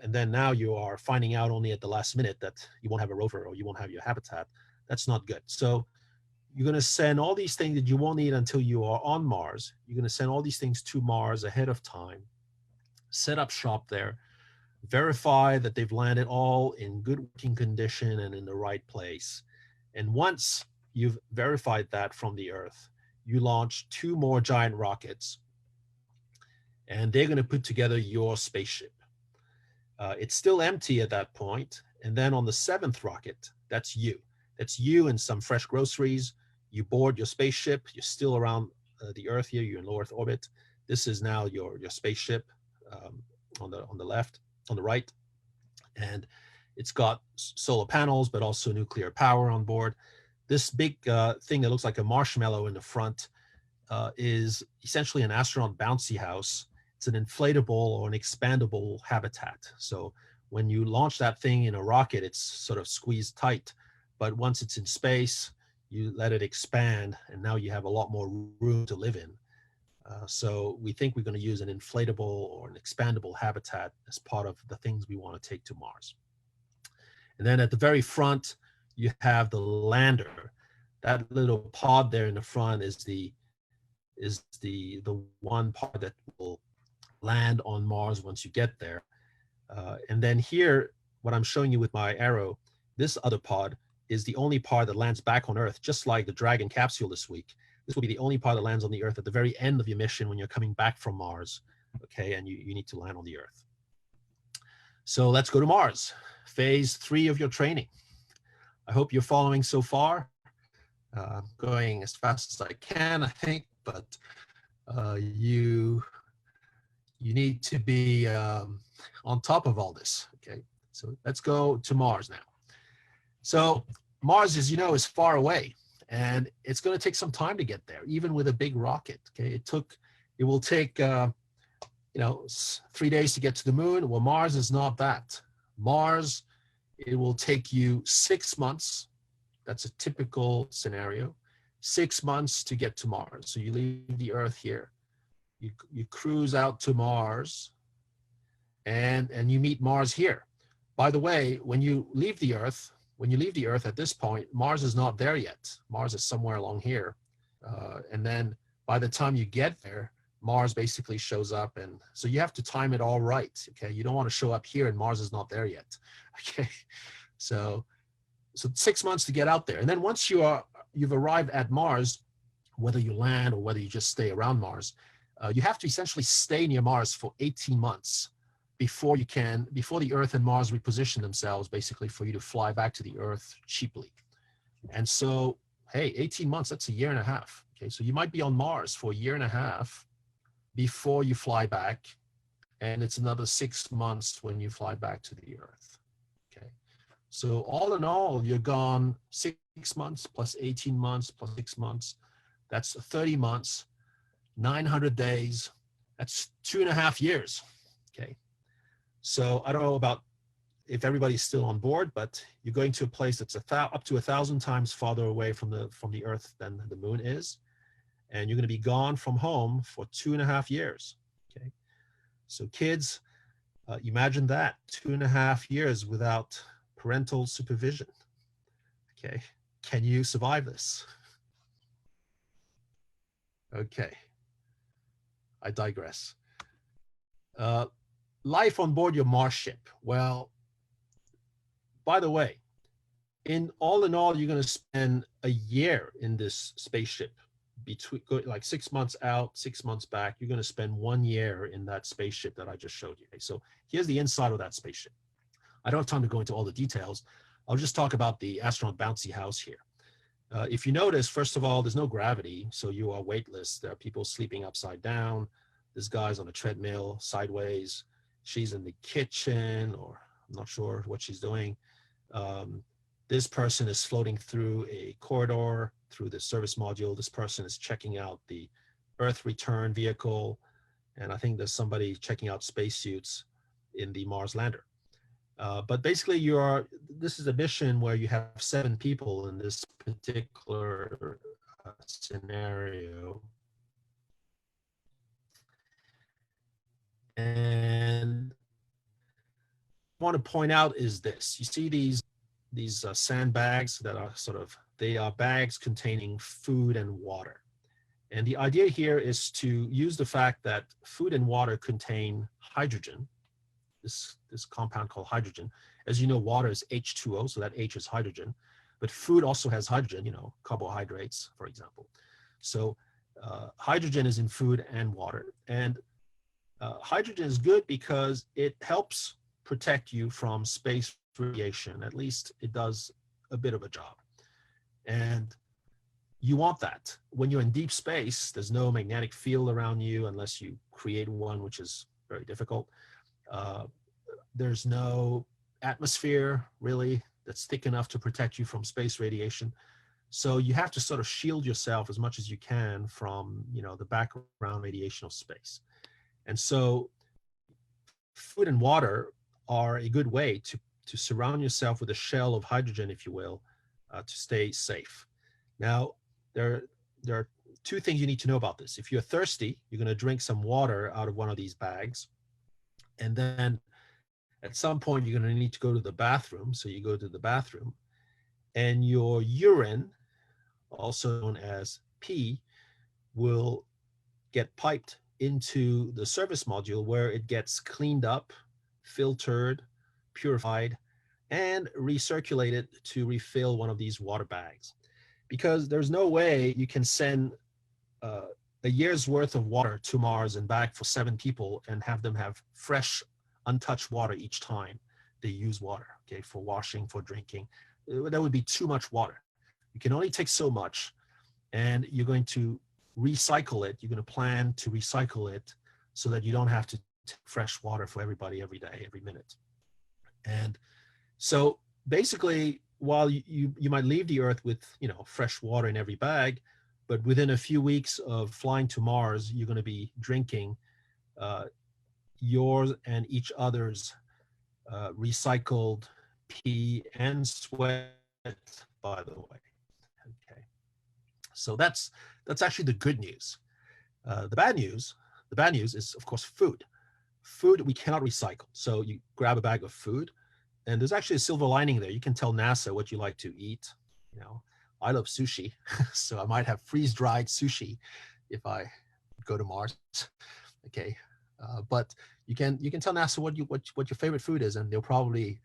And then now you are finding out only at the last minute that you won't have a rover or you won't have your habitat. That's not good. So you're going to send all these things that you won't need until you are on Mars. You're going to send all these things to Mars ahead of time, set up shop there, verify that they've landed all in good working condition and in the right place. And once you've verified that from the Earth, you launch 2 more giant rockets, and they're going to put together your spaceship. It's still empty at that point, And then on the 7th rocket, that's you. That's you and some fresh groceries. You board your spaceship. You're still around the Earth here. You're in low Earth orbit. This is now your spaceship on the left, on the right. And it's got solar panels, but also nuclear power on board. This big thing that looks like a marshmallow in the front is essentially an astronaut bouncy house. It's an inflatable or an expandable habitat. So when you launch that thing in a rocket, it's sort of squeezed tight. But once it's in space, you let it expand, and now you have a lot more room to live in. So we think we're going to use an inflatable or an expandable habitat as part of the things we want to take to Mars. And then at the very front, you have the lander. That little pod there in the front is the one part that will land on Mars once you get there. And then here, what I'm showing you with my arrow, this other pod is the only pod that lands back on Earth, just like the Dragon capsule this week. This will be the only pod that lands on the Earth at the very end of your mission when you're coming back from Mars, okay? And you need to land on the Earth. So let's go to Mars, phase 3 of your training. I hope you're following so far. I'm going as fast as I can, I think, but you need to be on top of all this, okay? So let's go to Mars now. So Mars, as you know, is far away, and it's going to take some time to get there, even with a big rocket, okay? It will take 3 days to get to the moon. Well, Mars is not that. Mars, it will take you 6 months. That's a typical scenario. 6 months to get to Mars. So you leave the Earth here. You cruise out to Mars, and you meet Mars here. By the way, when you leave the Earth at this point, Mars is not there yet. Mars is somewhere along here. And then by the time you get there, Mars basically shows up. And so you have to time it all right, okay? You don't want to show up here and Mars is not there yet, okay? So 6 months to get out there. And then once you've arrived at Mars, whether you land or whether you just stay around Mars, you have to essentially stay near Mars for 18 months before the Earth and Mars reposition themselves, basically for you to fly back to the Earth cheaply. And so, hey, 18 months, that's a year and a half. Okay, so you might be on Mars for a year and a half before you fly back, and it's another 6 months when you fly back to the Earth. Okay, so all in all, you're gone 6 months plus 18 months plus 6 months. That's 30 months, 900 days. That's 2.5 years. Okay. So I don't know about if everybody's still on board, but you're going to a place that's up to 1,000 times farther away from the Earth than the moon is. And you're going to be gone from home for 2.5 years. Okay. So kids, imagine that, 2.5 years without parental supervision. Okay. Can you survive this? Okay. I digress. Life on board your Mars ship. Well, by the way, in all, you're going to spend a year in this spaceship, between like 6 months out, 6 months back. You're going to spend 1 year in that spaceship that I just showed you. Okay, so here's the inside of that spaceship. I don't have time to go into all the details. I'll just talk about the astronaut bouncy house here. If you notice, first of all, there's no gravity, so you are weightless. There are people sleeping upside down. This guy's on a treadmill sideways. She's in the kitchen, or I'm not sure what she's doing. This person is floating through a corridor through the service module. This person is checking out the Earth return vehicle. And I think there's somebody checking out spacesuits in the Mars lander. But basically, this is a mission where you have 7 people in this particular scenario. And I want to point out is this. You see these sandbags that are they are bags containing food and water. And the idea here is to use the fact that food and water contain hydrogen, this compound called hydrogen. As you know, water is H2O, so that H is hydrogen. But food also has hydrogen, carbohydrates, for example. So hydrogen is in food and water. And hydrogen is good because it helps protect you from space radiation. At least it does a bit of a job. And you want that. When you're in deep space, there's no magnetic field around you unless you create one, which is very difficult. There's no atmosphere really that's thick enough to protect you from space radiation. So you have to sort of shield yourself as much as you can from, the background radiation of space. And so food and water are a good way to surround yourself with a shell of hydrogen, if you will, to stay safe. Now, there are two things you need to know about this. If you're thirsty, you're going to drink some water out of one of these bags. And then at some point, you're going to need to go to the bathroom. So you go to the bathroom, and your urine, also known as pee, will get piped into the service module where it gets cleaned up, filtered, purified, and recirculated to refill one of these water bags. Because there's no way you can send a year's worth of water to Mars and back for 7 people and have them have fresh, untouched water each time they use water, okay, for washing, for drinking. That would be too much water. You can only take so much, and you're going to recycle it. You're going to plan to recycle it so that you don't have to take fresh water for everybody every day, every minute. And so basically, while you might leave the Earth with, fresh water in every bag, but within a few weeks of flying to Mars, you're going to be drinking yours and each other's recycled pee and sweat, by the way. Okay, so that's actually the good news. The bad news is, of course, food. Food we cannot recycle. So you grab a bag of food, and there's actually a silver lining there. You can tell NASA what you like to eat. I love sushi, so I might have freeze-dried sushi if I go to Mars. Okay, but you can tell NASA what your favorite food is, and they'll probably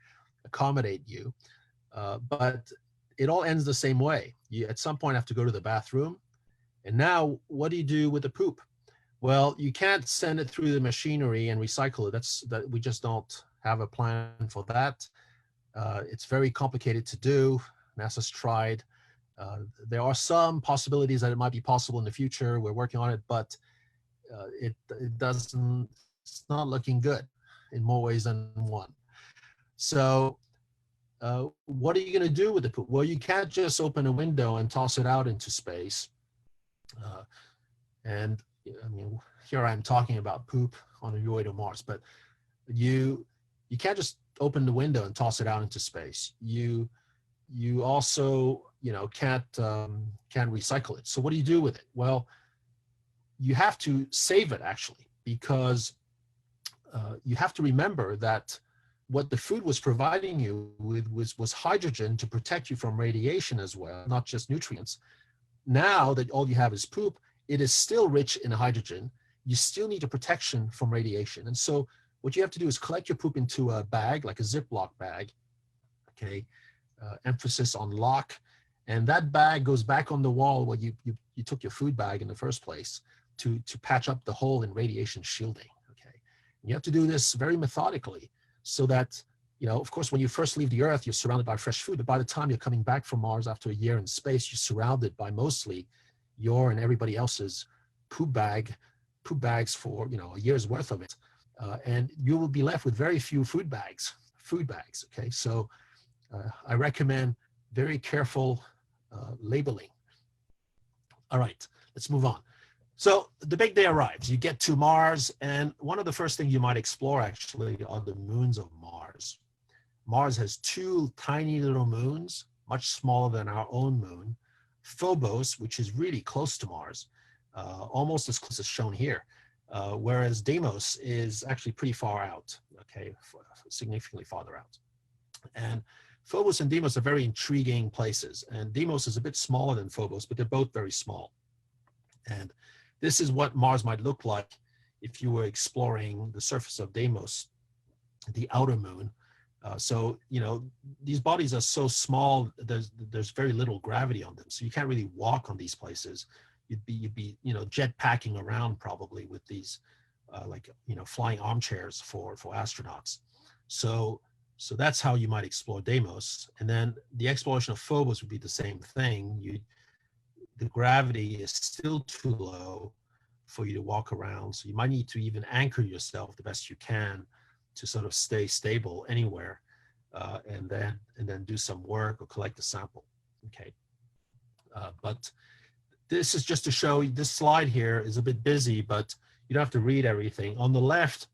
accommodate you. But it all ends the same way. You at some point have to go to the bathroom, and now what do you do with the poop? Well, you can't send it through the machinery and recycle it. We just don't have a plan for that. It's very complicated to do. NASA's tried. There are some possibilities that it might be possible in the future. We're working on it, but it's not looking good in more ways than one. So what are you going to do with the poop? Well, you can't just open a window and toss it out into space. And I mean, here I am talking about poop on your way to Mars, but you can't just open the window and toss it out into space. You also can't recycle it. So what do you do with it? Well, you have to save it, actually, because you have to remember that what the food was providing you with was hydrogen to protect you from radiation as well, not just nutrients. Now that all you have is poop, it is still rich in hydrogen. You still need a protection from radiation. And so what you have to do is collect your poop into a bag, like a Ziploc bag, okay? Emphasis on lock. And that bag goes back on the wall where you took your food bag in the first place to patch up the hole in radiation shielding, okay? And you have to do this very methodically so that, of course, when you first leave the Earth, you're surrounded by fresh food, but by the time you're coming back from Mars after a year in space, you're surrounded by mostly your and everybody else's poop bags for, a year's worth of it. And you will be left with very few food bags, okay? So I recommend very careful labeling. All right, let's move on. So the big day arrives. You get to Mars, and one of the first things you might explore, actually, are the moons of Mars. Mars has 2 tiny little moons, much smaller than our own moon. Phobos, which is really close to Mars, almost as close as shown here, whereas Deimos is actually pretty far out, okay, significantly farther out. And Phobos and Deimos are very intriguing places, and Deimos is a bit smaller than Phobos, but they're both very small. And this is what Mars might look like if you were exploring the surface of Deimos, the outer moon. So, these bodies are so small, there's very little gravity on them. So you can't really walk on these places. You'd be jet packing around probably with these, flying armchairs for astronauts. So So that's how you might explore Deimos. And then the exploration of Phobos would be the same thing. The gravity is still too low for you to walk around. So you might need to even anchor yourself the best you can to sort of stay stable anywhere, and then do some work or collect a sample. Okay. But this is just to show you, this slide here is a bit busy, but you don't have to read everything. On the left,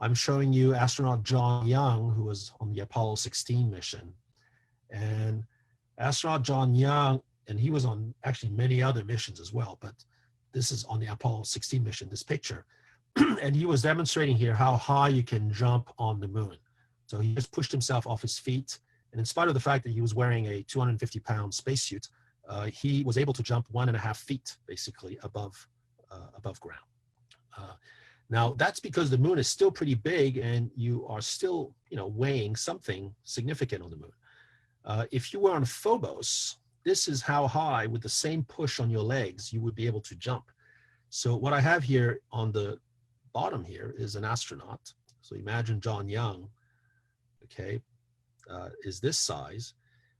I'm showing you astronaut John Young, who was on the Apollo 16 mission. And astronaut John Young, and he was on actually many other missions as well, but this is on the Apollo 16 mission, this picture. And he was demonstrating here how high you can jump on the moon. So he just pushed himself off his feet. And in spite of the fact that he was wearing a 250-pound spacesuit, he was able to jump 1.5 feet, basically, above ground. Now, that's because the moon is still pretty big and you are still, weighing something significant on the moon. If you were on Phobos, this is how high, with the same push on your legs, you would be able to jump. So what I have here on the bottom here is an astronaut. So imagine John Young, okay, is this size.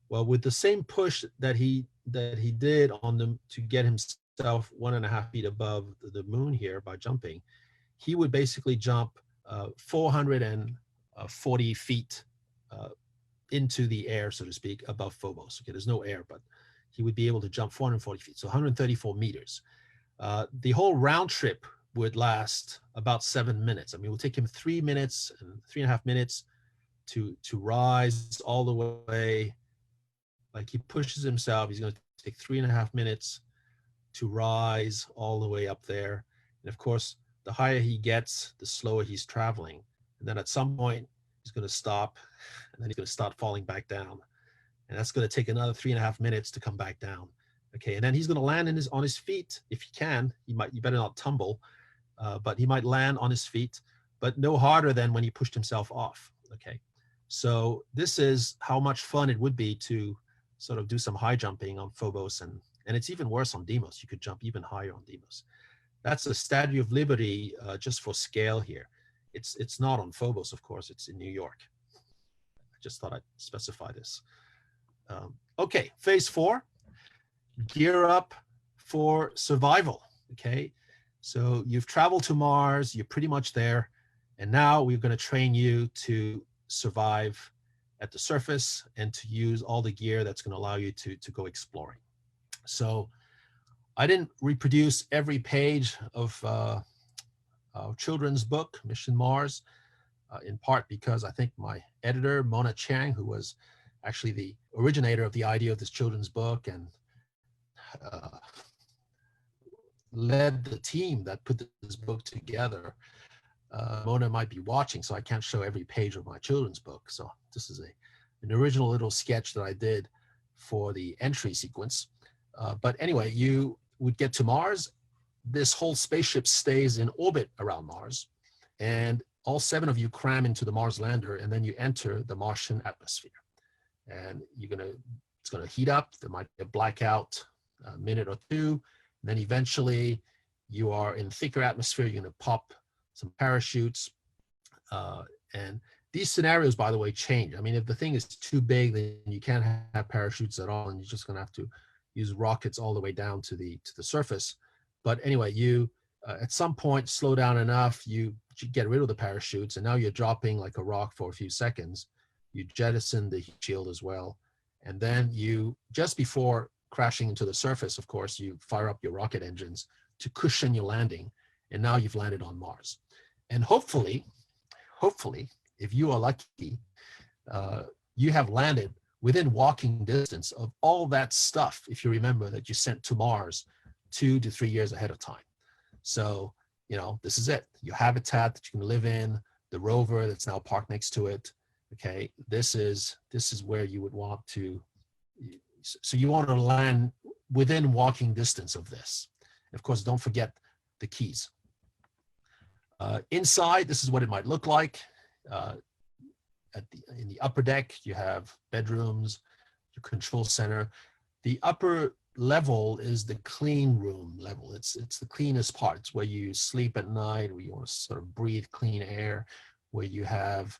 Well, with the same push that he did on them to get himself 1.5 feet above the moon here by jumping, he would basically jump 440 feet into the air, so to speak, above Phobos. Okay, there's no air, but he would be able to jump 440 feet, so 134 meters. The whole round trip would last about 7 minutes. I mean, it would take him 3 minutes and 3.5 minutes to rise all the way. Like, he pushes himself, he's going to take 3.5 minutes to rise all the way up there. And of course, the higher he gets, the slower he's traveling. And then at some point, he's going to stop, and then he's going to start falling back down. And that's going to take another 3.5 minutes to come back down. Okay, and then he's going to land on his feet if he can. You better not tumble, but he might land on his feet, but no harder than when he pushed himself off. Okay, so this is how much fun it would be to sort of do some high jumping on Phobos, and it's even worse on Deimos. You could jump even higher on Deimos. That's the Statue of Liberty, just for scale here. It's not on Phobos, of course. It's in New York. I just thought I'd specify this. Okay, phase 4, gear up for survival. Okay, so you've traveled to Mars, you're pretty much there, and now we're going to train you to survive at the surface and to use all the gear that's going to allow you to go exploring. So I didn't reproduce every page of our children's book, Mission Mars, in part because I think my editor, Mona Chang, who was actually the originator of the idea of this children's book and led the team that put this book together, Mona might be watching, so I can't show every page of my children's book. So this is an original little sketch that I did for the entry sequence. But anyway, you would get to Mars. This whole spaceship stays in orbit around Mars, and all 7 of you cram into the Mars lander, and then you enter the Martian atmosphere. And it's gonna heat up. There might be a blackout, a minute or two, and then eventually you are in thicker atmosphere. You're gonna pop some parachutes, and these scenarios, by the way, change. I mean, if the thing is too big, then you can't have parachutes at all, and you're just gonna have to use rockets all the way down to the surface. But anyway, you at some point slow down enough, you get rid of the parachutes, and now you're dropping like a rock for a few seconds. You jettison the heat shield as well, and then you, just before crashing into the surface, of course, you fire up your rocket engines to cushion your landing, and now you've landed on Mars. And hopefully, if you are lucky, you have landed within walking distance of all that stuff, if you remember, that you sent to Mars 2 to 3 years ahead of time. So, this is it. Your habitat that you can live in, the rover that's now parked next to it. Okay, this is where you would want to. So you want to land within walking distance of this. Of course, don't forget the keys. Inside, this is what it might look like. In the upper deck, you have bedrooms, your control center. The upper level is the clean room level. It's the cleanest part. It's where you sleep at night, where you want to sort of breathe clean air, where you have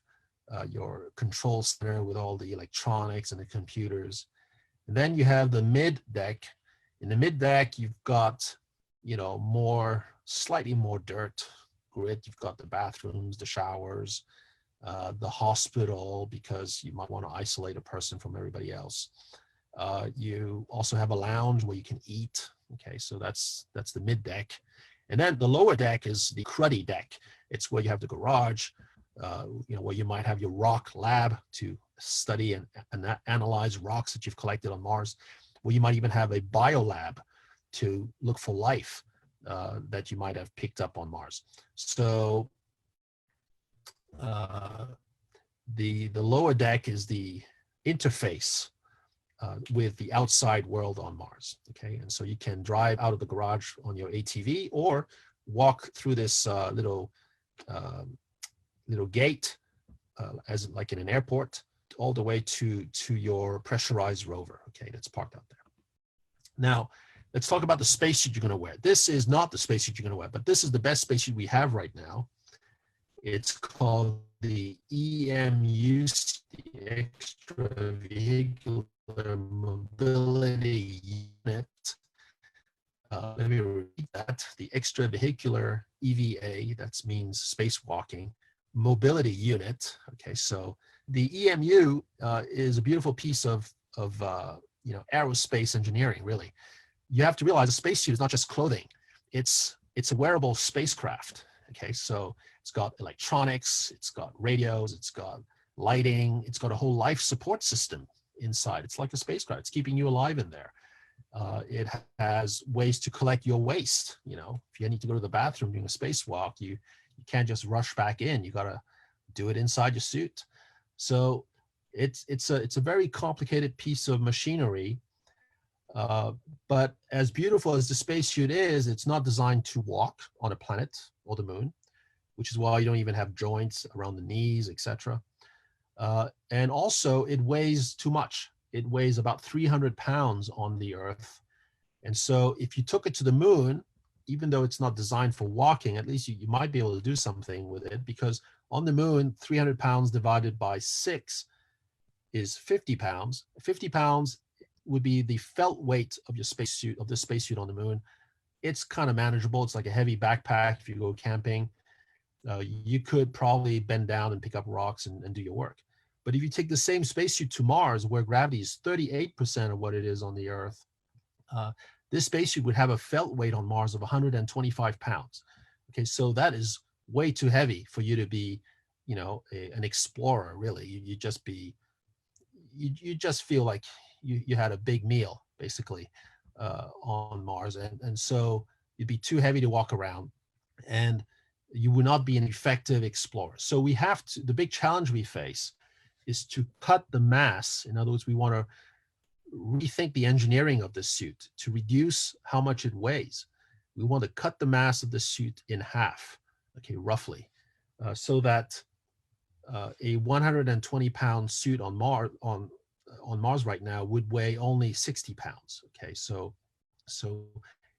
your control center with all the electronics and the computers. And then you have the mid deck. In the mid deck, you've got, slightly more dirt, grit. You've got the bathrooms, the showers, the hospital, because you might want to isolate a person from everybody else. You also have a lounge where you can eat. Okay, so that's the mid deck. And then the lower deck is the cruddy deck. It's where you have the garage, where you might have your rock lab to study and analyze rocks that you've collected on Mars, where you might even have a biolab to look for life that you might have picked up on Mars. So the lower deck is the interface with the outside world on Mars. Okay, and so you can drive out of the garage on your ATV or walk through this little gate, as like in an airport, all the way to your pressurized rover. Okay, that's parked out there. Now, let's talk about the spacesuit you're going to wear. This is not the spacesuit you're going to wear, but this is the best spacesuit we have right now. It's called the EMU, the Extravehicular Mobility Unit. Let me repeat that. The Extravehicular EVA, that means spacewalking mobility unit. Okay, so the EMU is a beautiful piece of aerospace engineering. Really, you have to realize a spacesuit is not just clothing; it's a wearable spacecraft. Okay, so it's got electronics, it's got radios, it's got lighting, it's got a whole life support system inside. It's like a spacecraft. It's keeping you alive in there. It has ways to collect your waste. If you need to go to the bathroom during a spacewalk, you can't just rush back in. You got to do it inside your suit. So it's a very complicated piece of machinery. But as beautiful as the spacesuit is, it's not designed to walk on a planet or the moon, which is why you don't even have joints around the knees, etc. And also, it weighs too much. It weighs about 300 pounds on the Earth. And so if you took it to the moon, even though it's not designed for walking, at least you might be able to do something with it, because on the moon, 300 pounds divided by 6 is 50 pounds. 50 pounds would be the felt weight of your spacesuit, of the spacesuit on the moon. It's kind of manageable. It's like a heavy backpack if you go camping. You could probably bend down and pick up rocks and do your work. But if you take the same spacesuit to Mars, where gravity is 38% of what it is on the Earth, this spacesuit would have a felt weight on Mars of 125 pounds. Okay, so that is way too heavy for you to be, an explorer. Really, you just feel like you had a big meal basically on Mars, and so you'd be too heavy to walk around, and you would not be an effective explorer. So the big challenge we face is to cut the mass. In other words, we want to rethink the engineering of the suit to reduce how much it weighs. We want to cut the mass of the suit in half, okay, roughly, so that a 120-pound suit on Mars right now would weigh only 60 pounds. Okay, so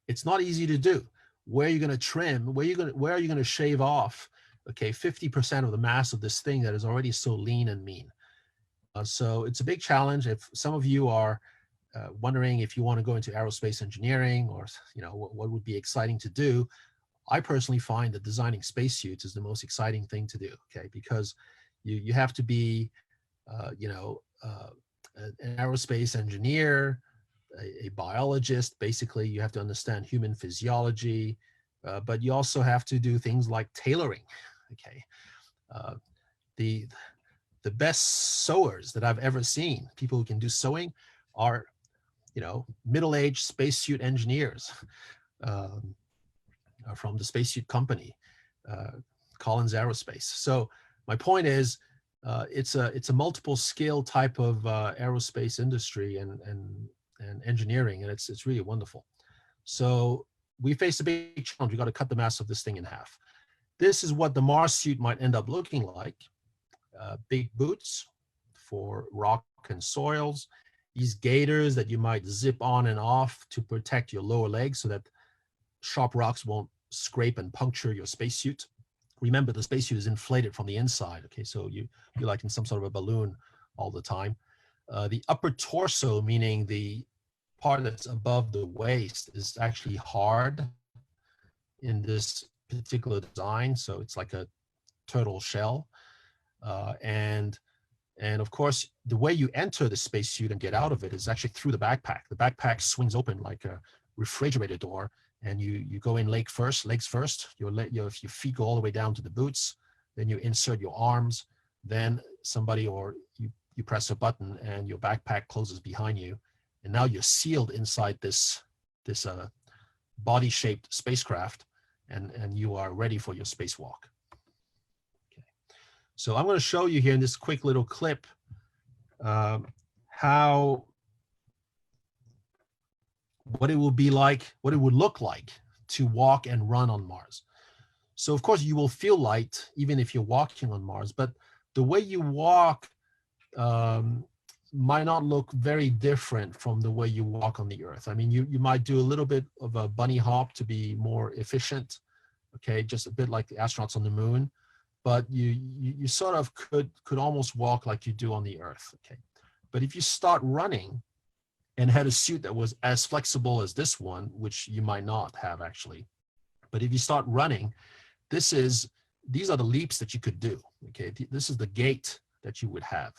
it's not easy to do. Where are you going to trim? Where are you going to shave off? Okay, 50% of the mass of this thing that is already so lean and mean. So it's a big challenge. If some of you are wondering if you want to go into aerospace engineering, or what would be exciting to do, I personally find that designing spacesuits is the most exciting thing to do. Okay, because you have to be an aerospace engineer, a biologist. Basically, you have to understand human physiology, but you also have to do things like tailoring. Okay, the best sewers that I've ever seen, people who can do sewing, are middle-aged spacesuit engineers from the spacesuit company, Collins Aerospace. So my point is, it's a multiple skill type of aerospace industry and engineering, and it's really wonderful. So we face a big challenge. We got to cut the mass of this thing in half. This is what the Mars suit might end up looking like. Big boots for rock and soils, these gaiters that you might zip on and off to protect your lower legs so that sharp rocks won't scrape and puncture your spacesuit. remember the spacesuit is inflated from the inside. Okay, so you're like in some sort of a balloon all the time. The upper torso, meaning the part that's above the waist, is actually hard in this particular design. So it's like a turtle shell. And of course, the way you enter the spacesuit and get out of it is actually through the backpack. The backpack swings open like a refrigerator door, and you go in legs first. Your feet go all the way down to the boots. Then you insert your arms. Then somebody or you press a button, and your backpack closes behind you. And now you're sealed inside this body-shaped spacecraft, and you are ready for your spacewalk. Okay. So I'm going to show you here in this quick little clip what it will be like, what it would look like to walk and run on Mars. So of course you will feel light even if you're walking on Mars, but the way you walk might not look very different from the way you walk on the Earth. I mean, you might do a little bit of a bunny hop to be more efficient, okay, just a bit like the astronauts on the moon, but you sort of could almost walk like you do on the Earth, okay. But if you start running and had a suit that was as flexible as this one, which you might not have actually, but if you start running, these are the leaps that you could do, okay. This is the gait that you would have.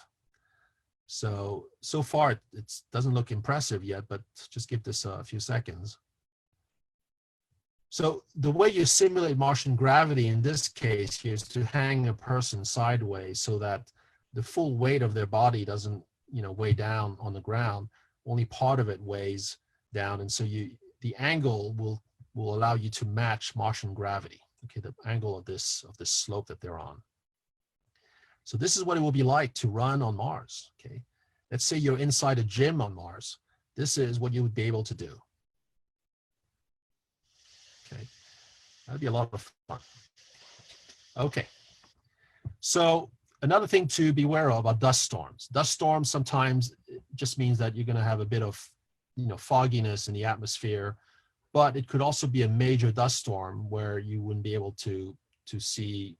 So far it doesn't look impressive yet, but just give this a few seconds. So the way you simulate Martian gravity in this case here is to hang a person sideways so that the full weight of their body doesn't, weigh down on the ground. Only part of it weighs down, and so the angle will allow you to match Martian gravity. Okay, the angle of this slope that they're on. So this is what it will be like to run on Mars. Okay, let's say you're inside a gym on Mars. This is what you would be able to do. Okay, that'd be a lot of fun. Okay, so another thing to be aware of are dust storms. Dust storms sometimes just means that you're going to have a bit of, fogginess in the atmosphere, but it could also be a major dust storm where you wouldn't be able to see,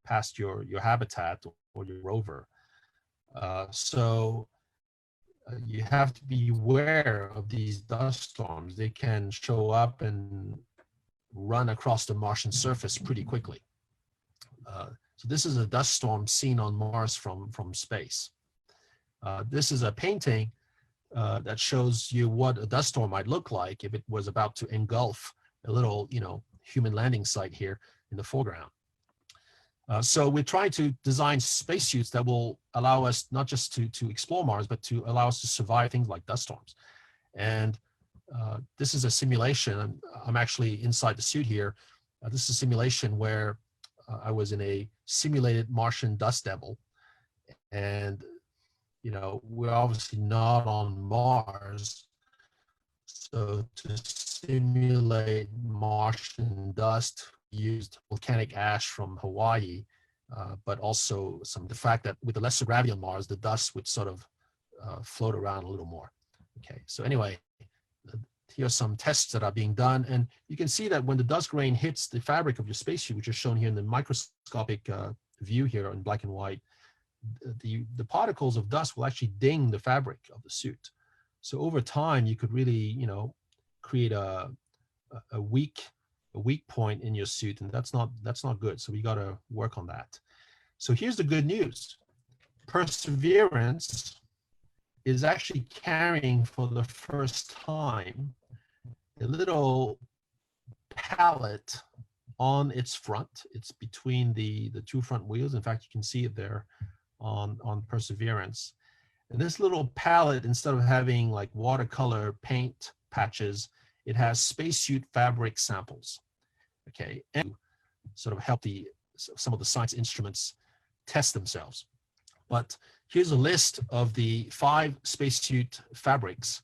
past your habitat or your rover. So you have to be aware of these dust storms. They can show up and run across the Martian surface pretty quickly. So this is a dust storm seen on Mars from space. This is a painting that shows you what a dust storm might look like if it was about to engulf a little, human landing site here in the foreground. So we're trying to design spacesuits that will allow us not just to explore Mars, but to allow us to survive things like dust storms. And this is a simulation. I'm actually inside the suit here. This is a simulation where I was in a simulated Martian dust devil. And, we're obviously not on Mars. So to simulate Martian dust, used volcanic ash from Hawaii, but also the fact that with the lesser gravity on Mars, the dust would sort of float around a little more. Okay, so anyway, here are some tests that are being done, and you can see that when the dust grain hits the fabric of your spacesuit, which is shown here in the microscopic view here in black and white, the particles of dust will actually ding the fabric of the suit. So over time, you could really, create a weak point in your suit, and that's not good. So we got to work on that. So here's the good news: Perseverance is actually carrying for the first time a little pallet on its front. It's between the two front wheels. In fact, you can see it there on Perseverance. And this little pallet, instead of having like watercolor paint patches, it has spacesuit fabric samples. Okay, and sort of help some of the science instruments test themselves. But here's a list of the 5 spacesuit fabrics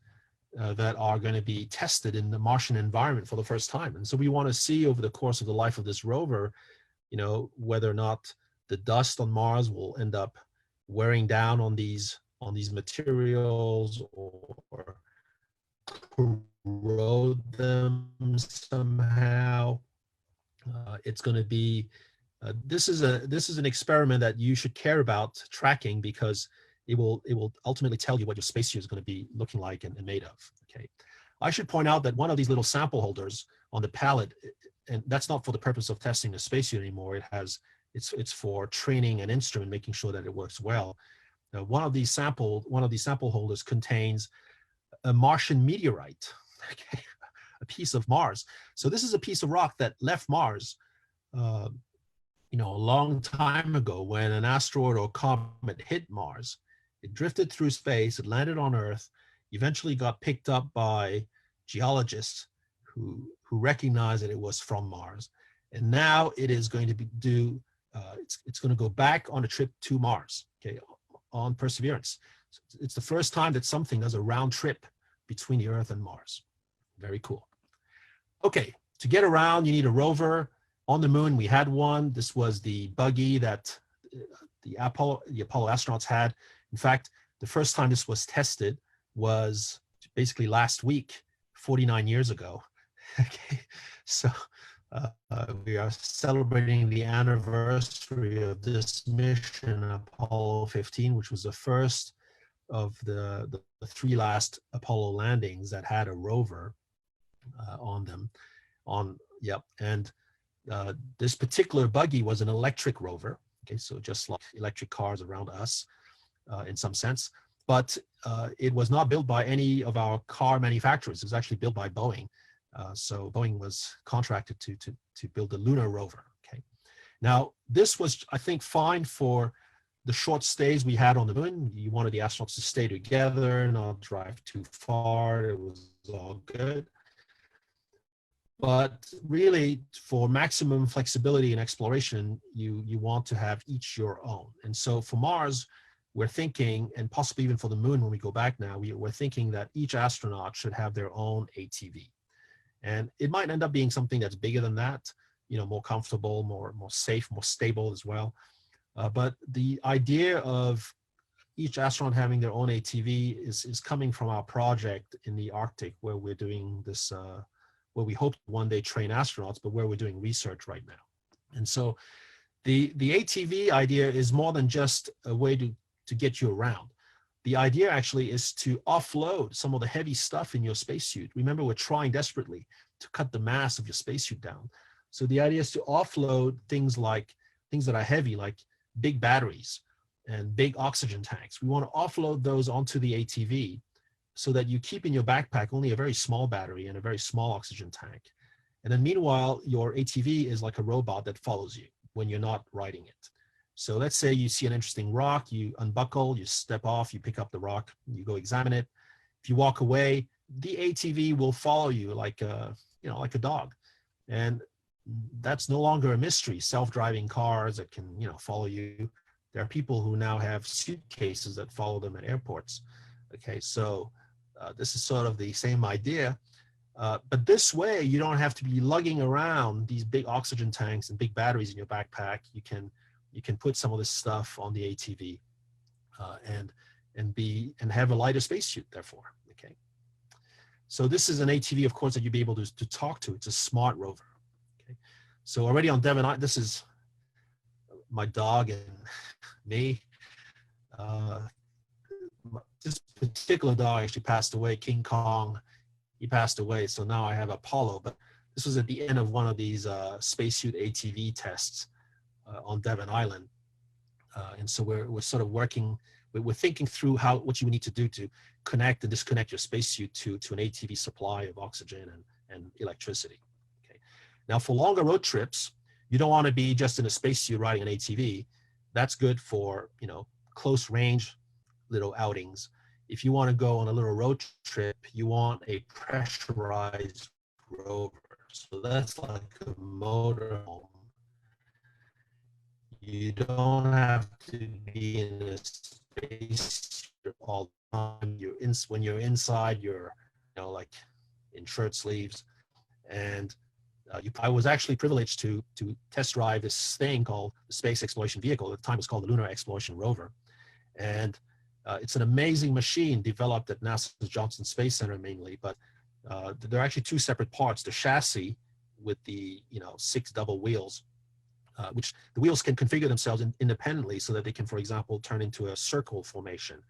that are going to be tested in the Martian environment for the first time. And so we want to see over the course of the life of this rover, whether or not the dust on Mars will end up wearing down on these materials or corrode them somehow. It's going to be This is an experiment that you should care about tracking, because it will ultimately tell you what your spacesuit is going to be looking like and made of. Okay, I should point out that one of these little sample holders on the pallet, and that's not for the purpose of testing the spacesuit anymore. It's for training an instrument, making sure that it works well. One of these sample holders contains a Martian meteorite, okay, a piece of Mars. So this is a piece of rock that left Mars, a long time ago, when an asteroid or comet hit Mars. It drifted through space, it landed on Earth, eventually got picked up by geologists who recognized that it was from Mars. And now it is going to it's going to go back on a trip to Mars, okay, on Perseverance. So it's the first time that something does a round trip between the Earth and Mars. Very cool. Okay, to get around, you need a rover. On the moon, we had one. This was the buggy that the Apollo astronauts had. In fact, the first time this was tested was basically last week, 49 years ago. Okay, so we are celebrating the anniversary of this mission, Apollo 15, which was the first of the three last Apollo landings that had a rover on them. And this particular buggy was an electric rover. Okay, so just like electric cars around us in some sense, but it was not built by any of our car manufacturers. It was actually built by Boeing. So Boeing was contracted to build the lunar rover. Okay, now this was, I think, fine for the short stays we had on the moon. You wanted the astronauts to stay together, not drive too far. It was all good. But really, for maximum flexibility and exploration, you want to have each your own. And so for Mars, we're thinking, and possibly even for the moon when we go back now, we're thinking that each astronaut should have their own ATV. And it might end up being something that's bigger than that, more comfortable, more safe, more stable as well. But the idea of each astronaut having their own ATV is coming from our project in the Arctic, where we're doing this, where we hope to one day train astronauts, but where we're doing research right now. And so the ATV idea is more than just a way to get you around. The idea actually is to offload some of the heavy stuff in your spacesuit. Remember, we're trying desperately to cut the mass of your spacesuit down. So the idea is to offload things that are heavy, like big batteries and big oxygen tanks. We want to offload those onto the ATV so that you keep in your backpack only a very small battery and a very small oxygen tank. And then meanwhile, your ATV is like a robot that follows you when you're not riding it. So let's say you see an interesting rock, you unbuckle, you step off, you pick up the rock, you go examine it. If you walk away, the ATV will follow you like a dog. And that's no longer a mystery. Self-driving cars that can, follow you. There are people who now have suitcases that follow them at airports. Okay, so this is sort of the same idea. But this way, you don't have to be lugging around these big oxygen tanks and big batteries in your backpack. You can put some of this stuff on the ATV and have a lighter spacesuit, therefore. Okay. So this is an ATV, of course, that you'll be able to talk to. It's a smart rover. Okay. So already on Devon Island, this is my dog and me. This particular dog actually passed away, King Kong. He passed away, so now I have Apollo. But this was at the end of one of these spacesuit ATV tests on Devon Island. And so we're sort of working, we're thinking through what you need to do to connect and disconnect your spacesuit to an ATV supply of oxygen and electricity. Okay. Now for longer road trips, you don't want to be just in a spacesuit riding an ATV. That's good for, close range little outings. If you want to go on a little road trip, you want a pressurized rover. So that's like a motorhome. You don't have to be in a space all the time. When you're inside, you're like in shirt sleeves. And I was actually privileged to test drive this thing called the Space Exploration Vehicle. At the time, it was called the Lunar Exploration Rover. And it's an amazing machine developed at NASA's Johnson Space Center mainly, but there are actually two separate parts: the chassis with the 6 double wheels, which the wheels can configure themselves independently so that they can, for example, turn into a circle formation.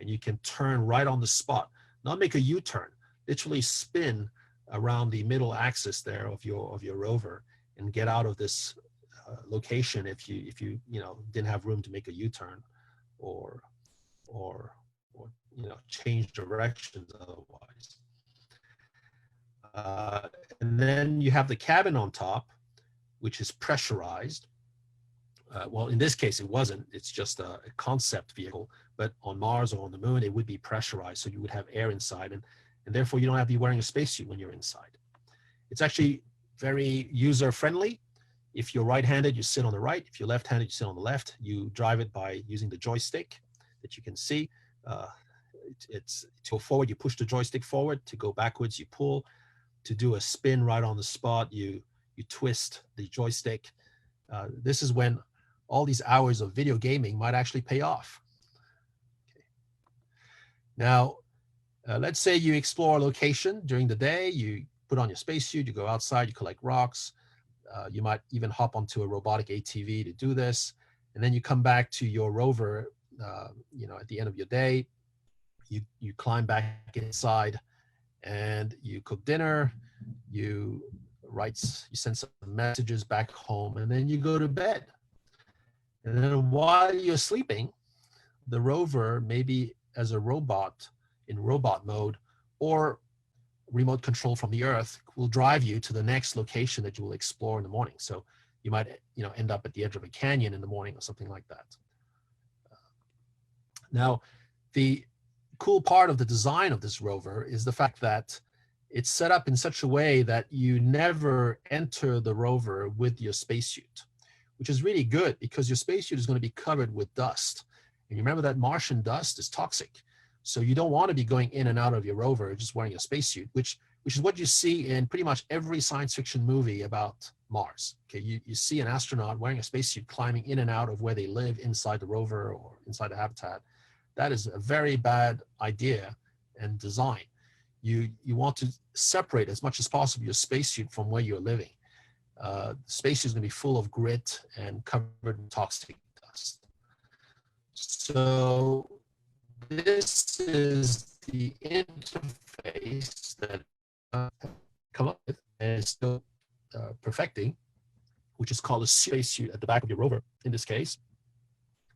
And you can turn right on the spot, not make a U-turn, literally spin around the middle axis there of your rover and get out of this location if you didn't have room to make a U-turn or change directions otherwise. And then you have the cabin on top, which is pressurized. Well, in this case, it wasn't. It's just a concept vehicle. But on Mars or on the moon, it would be pressurized, so you would have air inside, and therefore you don't have to be wearing a spacesuit when you're inside. It's actually very user-friendly. If you're right-handed, you sit on the right. If you're left-handed, you sit on the left. You drive it by using the joystick that you can see. It's to go forward, you push the joystick forward. To go backwards, you pull. To do a spin right on the spot, you twist the joystick. This is when all these hours of video gaming might actually pay off. Okay. Now, let's say you explore a location during the day, you put on your spacesuit, you go outside, you collect rocks. You might even hop onto a robotic ATV to do this. And then you come back to your rover, at the end of your day, you climb back inside and you cook dinner, you send some messages back home, and then you go to bed. And then while you're sleeping, the rover, maybe as a robot in robot mode or remote control from the Earth, will drive you to the next location that you will explore in the morning. So you might end up at the edge of a canyon in the morning or something like that. Now, the cool part of the design of this rover is the fact that it's set up in such a way that you never enter the rover with your spacesuit, which is really good because your spacesuit is going to be covered with dust. And you remember that Martian dust is toxic. So you don't want to be going in and out of your rover just wearing a spacesuit, which is what you see in pretty much every science fiction movie about Mars. Okay, you see an astronaut wearing a spacesuit climbing in and out of where they live inside the rover or inside the habitat. That is a very bad idea and design. You want to separate as much as possible your spacesuit from where you're living. The spacesuit is going to be full of grit and covered in toxic dust. So this is the interface that I've come up with and is still perfecting, which is called a spacesuit at the back of your rover in this case.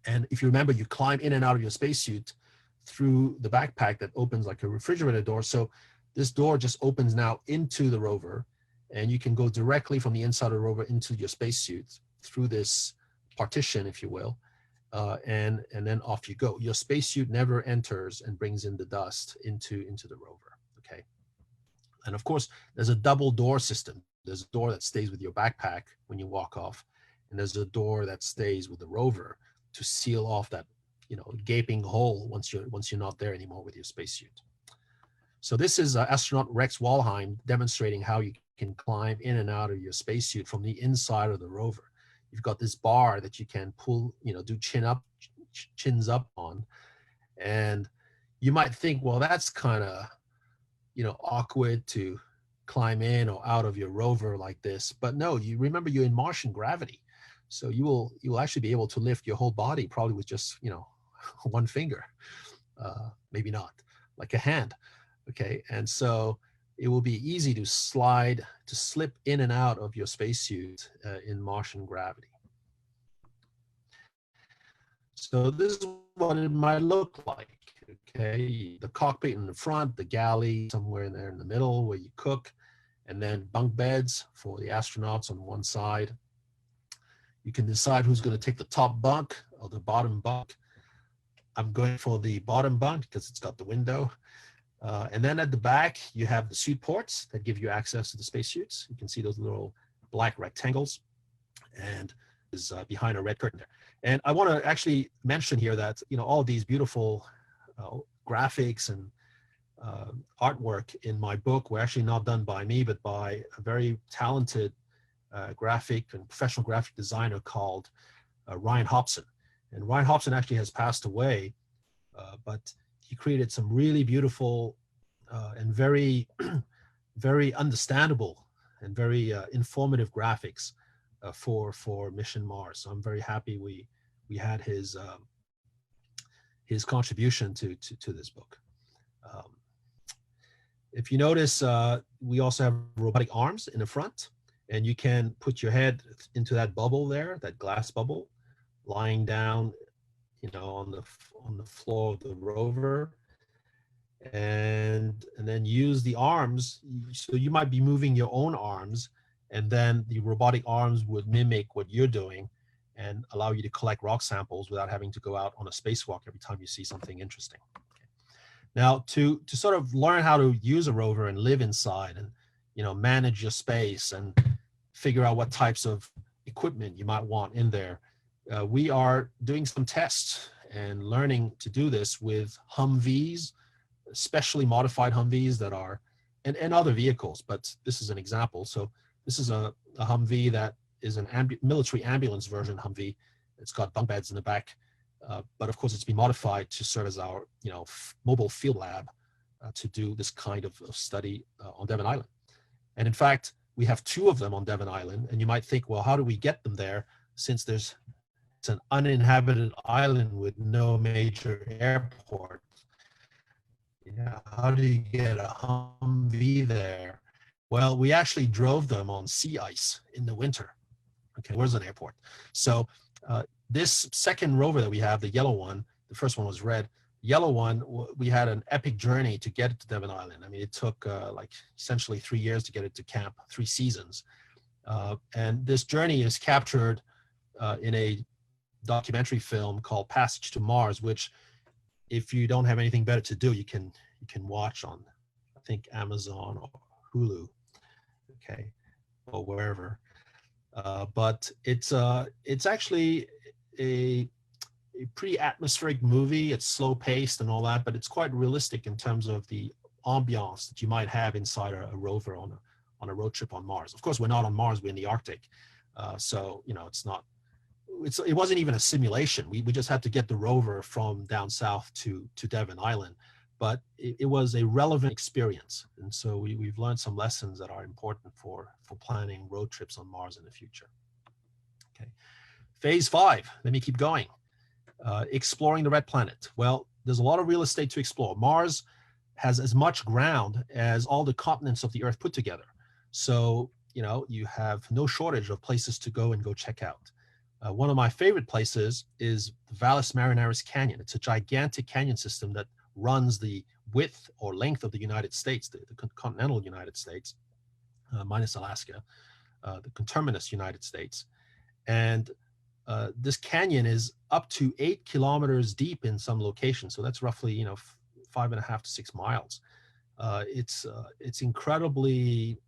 And if you remember, you climb in and out of your spacesuit through the backpack that opens like a refrigerator door. So this door just opens now into the rover, and you can go directly from the inside of the rover into your spacesuit through this partition, if you will, and then off you go. Your spacesuit never enters and brings in the dust into the rover, okay? And of course, there's a double door system. There's a door that stays with your backpack when you walk off, and there's a door that stays with the rover to seal off that gaping hole once you're not there anymore with your spacesuit. So this is astronaut Rex Walheim demonstrating how you can climb in and out of your spacesuit from the inside of the rover. You've got this bar that you can pull, do chins up on, and you might think, well, that's kind of awkward to climb in or out of your rover like this. But no, you remember you're in Martian gravity. So you will actually be able to lift your whole body probably with just, one finger, maybe not, like a hand. Okay. And so it will be easy to slip in and out of your spacesuit in Martian gravity. So this is what it might look like. Okay. The cockpit in the front, the galley somewhere in there in the middle where you cook, and then bunk beds for the astronauts on one side. You can decide who's going to take the top bunk or the bottom bunk. I'm going for the bottom bunk because it's got the window. And then at the back, you have the suit ports that give you access to the spacesuits. You can see those little black rectangles, and is behind a red curtain there. And I want to actually mention here that all of these beautiful graphics and artwork in my book were actually not done by me, but by a very talented graphic and professional graphic designer called Ryan Hobson. And Ryan Hobson actually has passed away, but he created some really beautiful and very, very understandable and very informative graphics for Mission Mars. So I'm very happy we had his contribution to this book. If you notice, we also have robotic arms in the front, and you can put your head into that bubble there, that glass bubble, lying down, on the floor of the rover, and then use the arms. So you might be moving your own arms, and then the robotic arms would mimic what you're doing and allow you to collect rock samples without having to go out on a spacewalk every time you see something interesting. Now, to sort of learn how to use a rover and live inside and, manage your space and figure out what types of equipment you might want in there, we are doing some tests and learning to do this with Humvees, specially modified Humvees that are, and other vehicles, but this is an example. So this is a Humvee that is an military ambulance version Humvee. It's got bunk beds in the back. But of course, it's been modified to serve as our, mobile field lab to do this kind of study on Devon Island. And in fact, we have 2 of them on Devon Island. And you might think, well, how do we get them there since it's an uninhabited island with no major airport? How do you get a Humvee there? Well, we actually drove them on sea ice in the winter. Okay, where's an airport? So this second rover that we have, the yellow one, the first one was red. Yellow one, we had an epic journey to get it to Devon Island. I mean, it took essentially 3 years to get it to camp, 3 seasons. And this journey is captured in a documentary film called Passage to Mars, which, if you don't have anything better to do, you can watch on, I think, Amazon or Hulu, okay, or wherever. But it's actually a pretty atmospheric movie. It's slow paced and all that, but it's quite realistic in terms of the ambiance that you might have inside a rover on a road trip on Mars. Of course, we're not on Mars; we're in the Arctic, so it wasn't even a simulation. We just had to get the rover from down south to Devon Island, but it was a relevant experience, and so we've learned some lessons that are important for planning road trips on Mars in the future. Okay, phase 5. Let me keep going. Exploring the red planet. Well, there's a lot of real estate to explore. Mars has as much ground as all the continents of the Earth put together, so you have no shortage of places to go and check out. One of my favorite places is the Valles Marineris Canyon. It's a gigantic canyon system that runs the width or length of the United States, the continental United States, minus Alaska, the conterminous United States. And this canyon is up to 8 kilometers deep in some locations. So that's roughly, 5.5 to 6 miles. It's incredibly,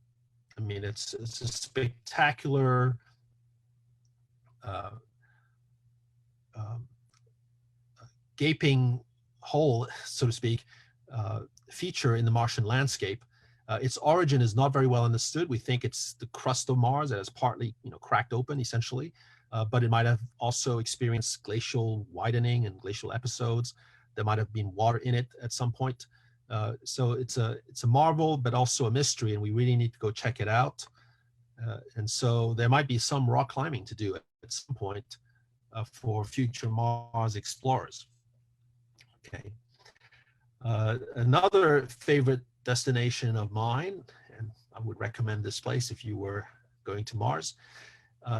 it's a spectacular gaping hole, so to speak, feature in the Martian landscape. Its origin is not very well understood. We think it's the crust of Mars that is partly, cracked open, essentially, but it might have also experienced glacial widening and glacial episodes. There might have been water in it at some point. So it's a marvel, but also a mystery, and we really need to go check it out. And so there might be some rock climbing to do at some point for future Mars explorers. Okay. Another favorite destination of mine, and I would recommend this place if you were going to Mars,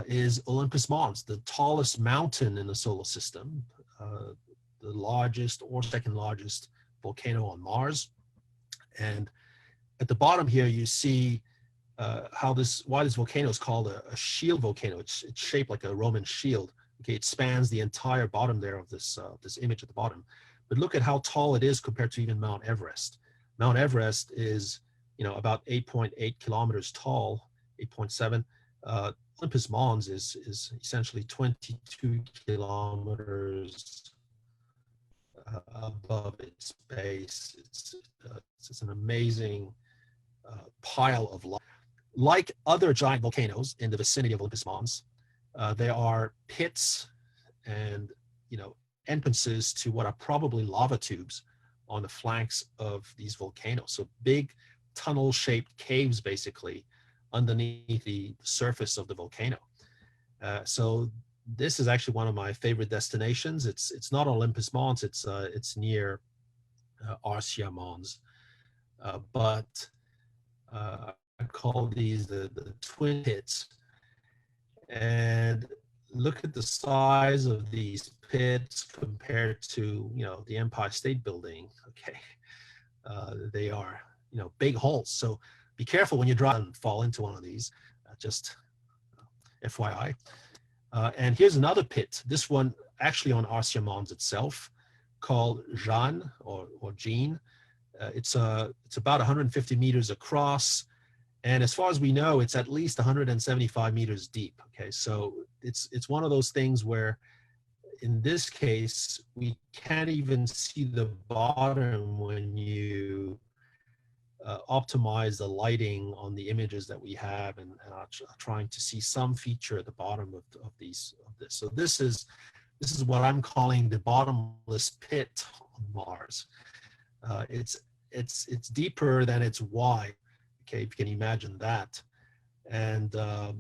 is Olympus Mons, the tallest mountain in the solar system, the largest or second largest volcano on Mars. And at the bottom here, you see why this volcano is called a shield volcano. It's shaped like a Roman shield. Okay, it spans the entire bottom there of this image at the bottom. But look at how tall it is compared to even Mount Everest. Mount Everest is, about 8.8 kilometers tall, 8.7. Olympus Mons is essentially 22 kilometers above its base. It's an amazing pile of lava. Like other giant volcanoes in the vicinity of Olympus Mons, there are pits and entrances to what are probably lava tubes on the flanks of these volcanoes. So big tunnel-shaped caves, basically, underneath the surface of the volcano. So this is actually one of my favorite destinations. It's not Olympus Mons. It's near Arsia Mons, but I call these the twin pits. And look at the size of these pits compared to, you know, the Empire State Building. Okay, they are, you know, big holes. So be careful when you drive and fall into one of these. Just FYI. And here's another pit. This one actually on Arsia Mons itself, called Jeanne or Jean. It's about 150 meters across. And as far as we know, it's at least 175 meters deep. Okay, so it's one of those things where, in this case, we can't even see the bottom when you optimize the lighting on the images that we have, and are trying to see some feature at the bottom of this. So this is what I'm calling the bottomless pit on Mars. It's deeper than it's wide. Okay, if you can imagine that. And the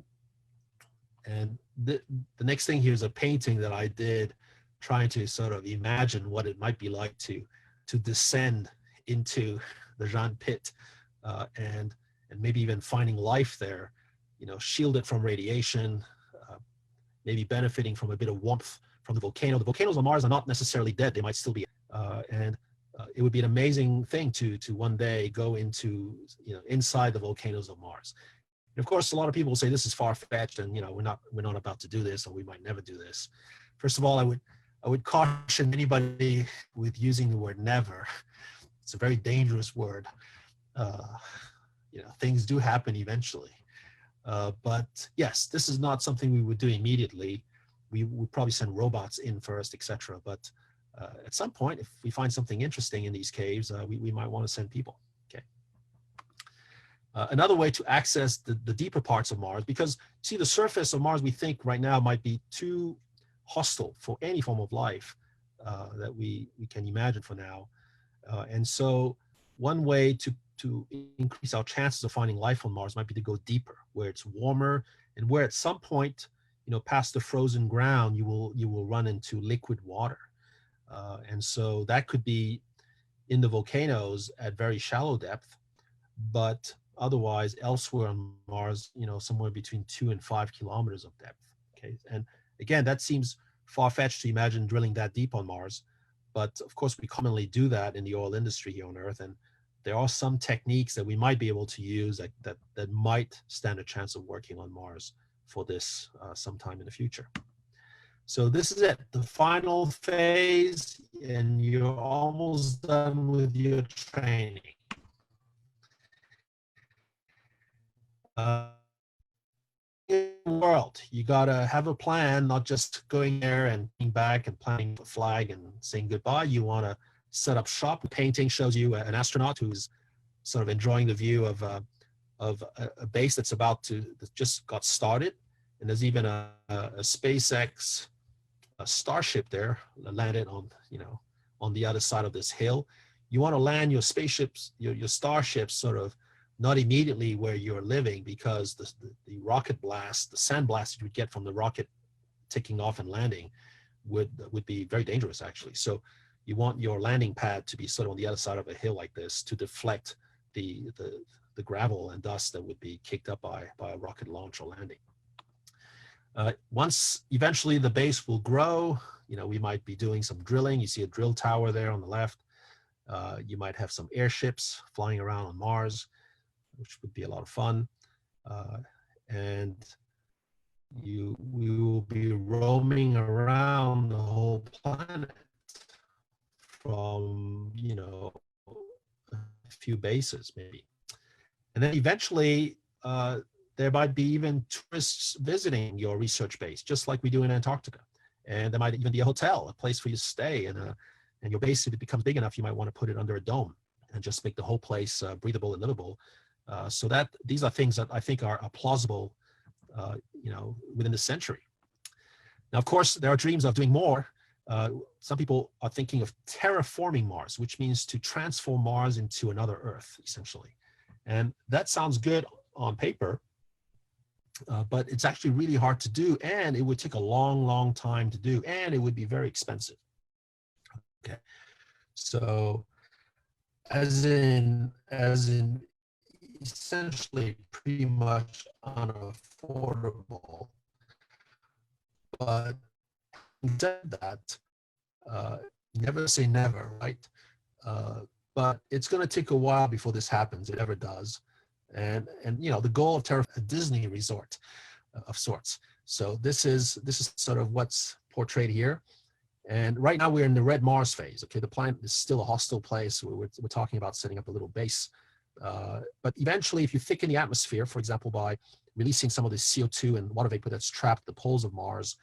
next thing here is a painting that I did, trying to sort of imagine what it might be like to descend into the Jeanne pit, and maybe even finding life there, you know, shielded from radiation, maybe benefiting from a bit of warmth from the volcano. The volcanoes on Mars are not necessarily dead; they might still be, and it would be an amazing thing to one day go into, you know, inside the volcanoes of Mars. And of course, a lot of people will say this is far-fetched, and, you know, we're not about to do this, or we might never do this. First of all, I would caution anybody with using the word never. It's a very dangerous word. You know, things do happen eventually. But yes, this is not something we would do immediately. We would probably send robots in first, etc. But at some point, if we find something interesting in these caves, we might want to send people. Okay. Another way to access the deeper parts of Mars, because see, the surface of Mars we think right now might be too hostile for any form of life that we can imagine for now. And so one way to increase our chances of finding life on Mars might be to go deeper, where it's warmer, and where at some point, you know, past the frozen ground, you will run into liquid water. And so that could be in the volcanoes at very shallow depth, but otherwise elsewhere on Mars, you know, somewhere between 2 and 5 kilometers of depth. Okay, and again, that seems far-fetched to imagine drilling that deep on Mars, but of course we commonly do that in the oil industry here on Earth, and there are some techniques that we might be able to use that might stand a chance of working on Mars for this sometime in the future. So this is it, the final phase, and you're almost done with your training. In the world, you gotta have a plan, not just going there and being back and planting a flag and saying goodbye. You wanna set up shop. The painting shows you an astronaut who's sort of enjoying the view of a base that just got started, and there's even a SpaceX starship there landed on, you know, on the other side of this hill. You want to land your spaceships, your starships, sort of not immediately where you're living, because the rocket blast, the sand blast you would get from the rocket taking off and landing would be very dangerous, actually. So you want your landing pad to be sort of on the other side of a hill like this to deflect the gravel and dust that would be kicked up by a rocket launch or landing. Once eventually the base will grow, you know, we might be doing some drilling. You see a drill tower there on the left. You might have some airships flying around on Mars, which would be a lot of fun. And we will be roaming around the whole planet from, you know, a few bases maybe. And then eventually, there might be even tourists visiting your research base, just like we do in Antarctica. And there might even be a hotel, a place for you to stay. And your base, if it becomes big enough, you might want to put it under a dome and just make the whole place breathable and livable. So that these are things that I think are plausible, you know, within the century. Now, of course, there are dreams of doing more. Some people are thinking of terraforming Mars, which means to transform Mars into another Earth, essentially. And that sounds good on paper, but it's actually really hard to do, and it would take a long, long time to do, and it would be very expensive. Okay, so as in essentially pretty much unaffordable. But said that, never say never, right? But it's going to take a while before this happens. It ever does. And you know, the goal of Terra, a Disney resort of sorts. So this is sort of what's portrayed here. And right now we're in the red Mars phase. Okay, the planet is still a hostile place. We're talking about setting up a little base. But eventually, if you thicken the atmosphere, for example, by releasing some of the CO2 and water vapor that's trapped at the poles of Mars,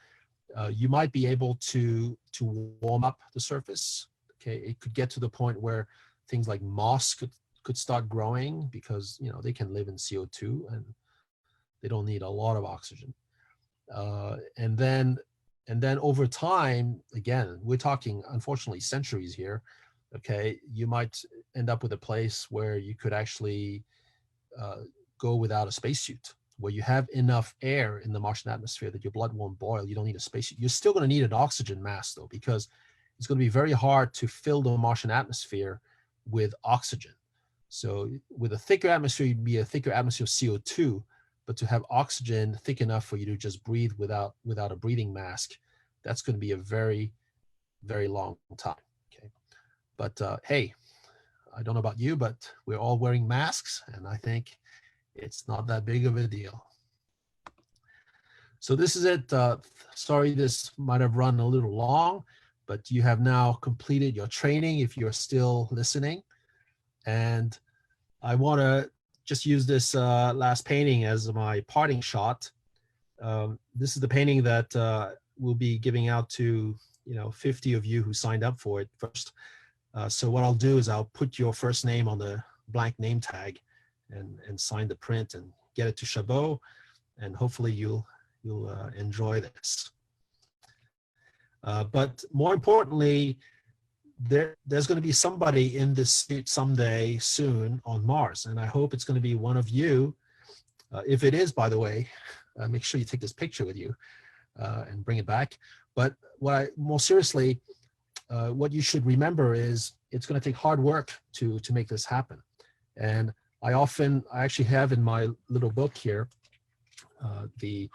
you might be able to warm up the surface. Okay, it could get to the point where things like moss could start growing, because you know they can live in CO2 and they don't need a lot of oxygen. And then over time, again, we're talking unfortunately centuries here. Okay, you might end up with a place where you could actually go without a spacesuit, where you have enough air in the Martian atmosphere that your blood won't boil. You don't need a spacesuit. You're still going to need an oxygen mask, though, because it's going to be very hard to fill the Martian atmosphere with oxygen. So with a thicker atmosphere, you'd be a thicker atmosphere of CO2, but to have oxygen thick enough for you to just breathe without a breathing mask, that's going to be a very, very long time. Okay, but hey, I don't know about you, but we're all wearing masks, and I think it's not that big of a deal. So this is it. Sorry, this might have run a little long, but you have now completed your training if you're still listening. And I want to just use this last painting as my parting shot. This is the painting that we'll be giving out to 50 of you who signed up for it first. So what I'll do is I'll put your first name on the blank name tag and sign the print and get it to Chabot, and hopefully you'll enjoy this. But more importantly, there's going to be somebody in this suit someday soon on Mars, and I hope it's going to be one of you. If it is, by the way, make sure you take this picture with you and bring it back. But more seriously, what you should remember is it's going to take hard work to make this happen. And I actually have in my little book here the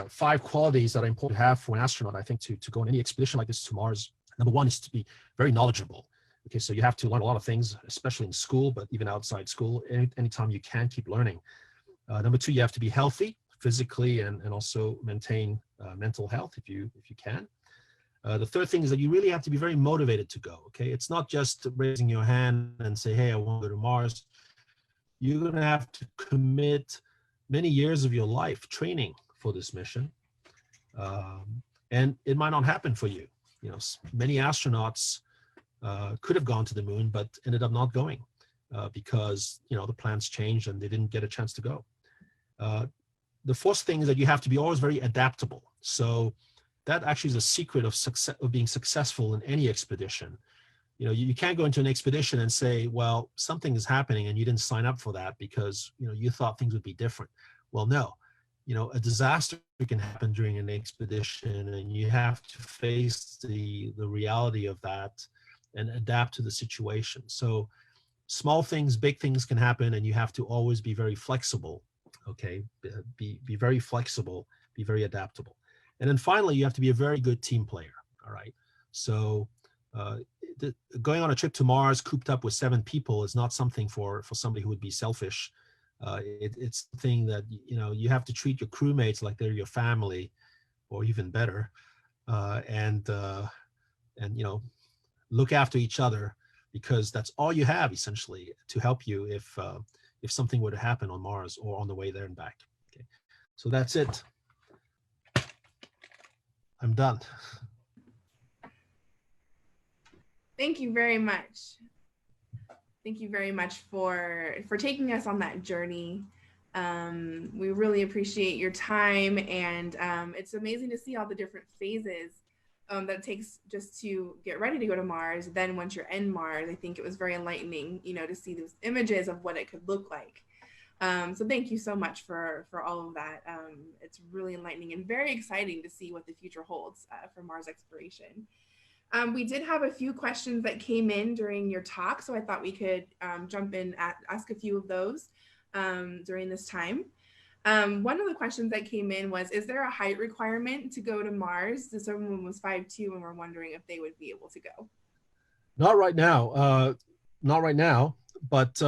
5 qualities that are important to have for an astronaut, I think, to go on any expedition like this to Mars. Number 1 is to be very knowledgeable. Okay, so you have to learn a lot of things, especially in school, but even outside school, anytime you can, keep learning. Number 2, you have to be healthy physically and also maintain mental health if you can. The third thing is that you really have to be very motivated to go. Okay, it's not just raising your hand and say, hey, I want to go to Mars. You're going to have to commit many years of your life training for this mission. And it might not happen for you. Many astronauts could have gone to the moon, but ended up not going because, the plans changed and they didn't get a chance to go. The fourth thing is that you have to be always very adaptable. So that actually is a secret of success, of being successful in any expedition. You can't go into an expedition and say, well, something is happening and you didn't sign up for that because, you thought things would be different. Well, no, a disaster can happen during an expedition and you have to face the reality of that and adapt to the situation. So small things, big things can happen, and you have to always be very flexible. Okay, be very flexible, be very adaptable. And then finally, you have to be a very good team player. All right. So going on a trip to Mars cooped up with 7 people is not something for somebody who would be selfish. It's something that, you have to treat your crewmates like they're your family, or even better, and look after each other, because that's all you have essentially to help you if something were to happen on Mars or on the way there and back. Okay, so that's it. I'm done. Thank you very much. Thank you very much for taking us on that journey. We really appreciate your time, and it's amazing to see all the different phases that it takes just to get ready to go to Mars. Then once you're in Mars, I think it was very enlightening, to see those images of what it could look like. So thank you so much for all of that. It's really enlightening and very exciting to see what the future holds for Mars exploration. We did have a few questions that came in during your talk, so I thought we could jump in and ask a few of those during this time. One of the questions that came in was, is there a height requirement to go to Mars? So someone was 5'2" and we're wondering if they would be able to go. Not right now. Not right now. But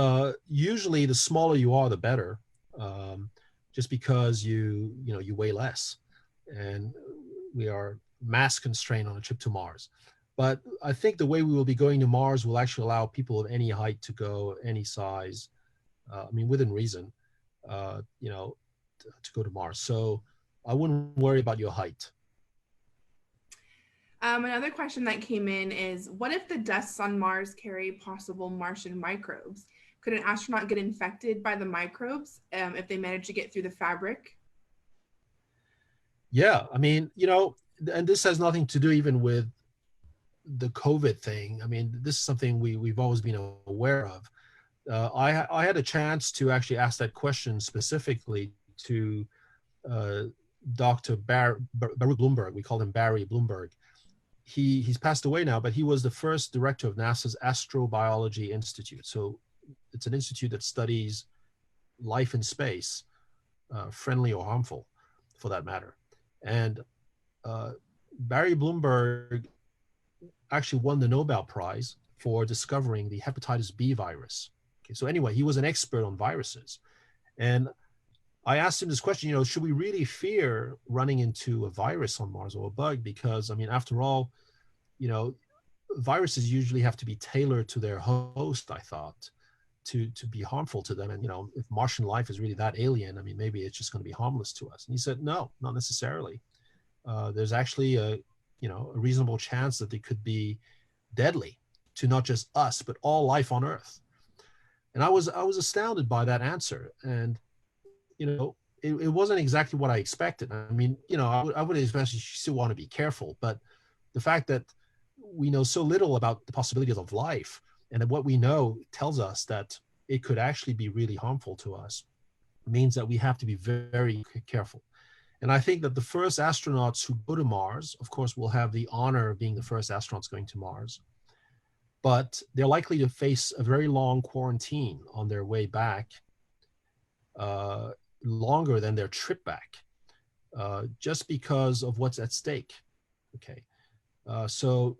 usually the smaller you are, the better, just because you weigh less, and we are mass constrained on a trip to Mars. But I think the way we will be going to Mars will actually allow people of any height to go, any size, within reason, to go to Mars. So I wouldn't worry about your height. Another question that came in is, what if the dusts on Mars carry possible Martian microbes? Could an astronaut get infected by the microbes if they manage to get through the fabric? Yeah, and this has nothing to do even with the COVID thing. This is something we've always been aware of. I had a chance to actually ask that question specifically to Dr. Baruch Bloomberg. We called him Barry Bloomberg. He's passed away now, but he was the first director of NASA's Astrobiology Institute. So it's an institute that studies life in space, friendly or harmful, for that matter. And Barry Bloomberg actually won the Nobel Prize for discovering the hepatitis B virus. Okay, so anyway, he was an expert on viruses. And I asked him this question, should we really fear running into a virus on Mars or a bug? Because, after all, viruses usually have to be tailored to their host, I thought, to be harmful to them. And, if Martian life is really that alien, maybe it's just going to be harmless to us. And he said, no, not necessarily. There's actually a reasonable chance that they could be deadly to not just us, but all life on Earth. And I was astounded by that answer. And it wasn't exactly what I expected. I would especially still want to be careful, but the fact that we know so little about the possibilities of life, and that what we know tells us that it could actually be really harmful to us, means that we have to be very, very careful. And I think that the first astronauts who go to Mars, of course, will have the honor of being the first astronauts going to Mars, but they're likely to face a very long quarantine on their way back, longer than their trip back, just because of what's at stake. Okay. So,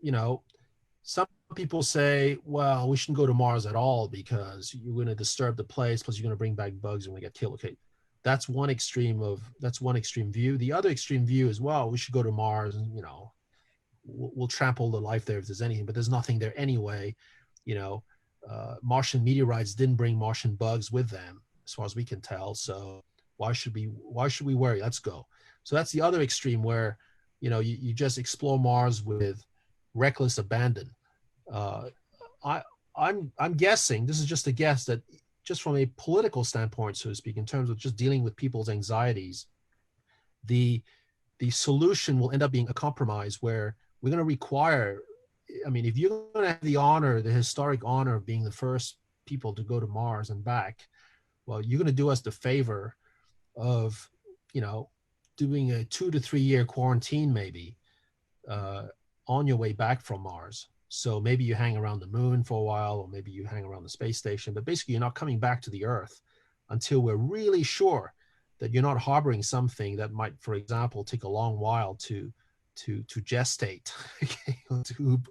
some people say, well, we shouldn't go to Mars at all because you're going to disturb the place, plus you're going to bring back bugs and we get killed. Okay. That's one extreme view. The other extreme view is, well, we should go to Mars and, we'll trample the life there if there's anything, but there's nothing there anyway. Martian meteorites didn't bring Martian bugs with them, as far as we can tell. So why should we worry? Let's go. So that's the other extreme where, you just explore Mars with reckless abandon. I'm guessing, this is just a guess, that just from a political standpoint, so to speak, in terms of just dealing with people's anxieties, the solution will end up being a compromise where we're going to require, if you're going to have the historic honor of being the first people to go to Mars and back, well, you're going to do us the favor of, doing a 2 to 3 year quarantine, maybe, on your way back from Mars. So maybe you hang around the moon for a while, or maybe you hang around the space station, but basically you're not coming back to the Earth until we're really sure that you're not harboring something that might, for example, take a long while to gestate, okay,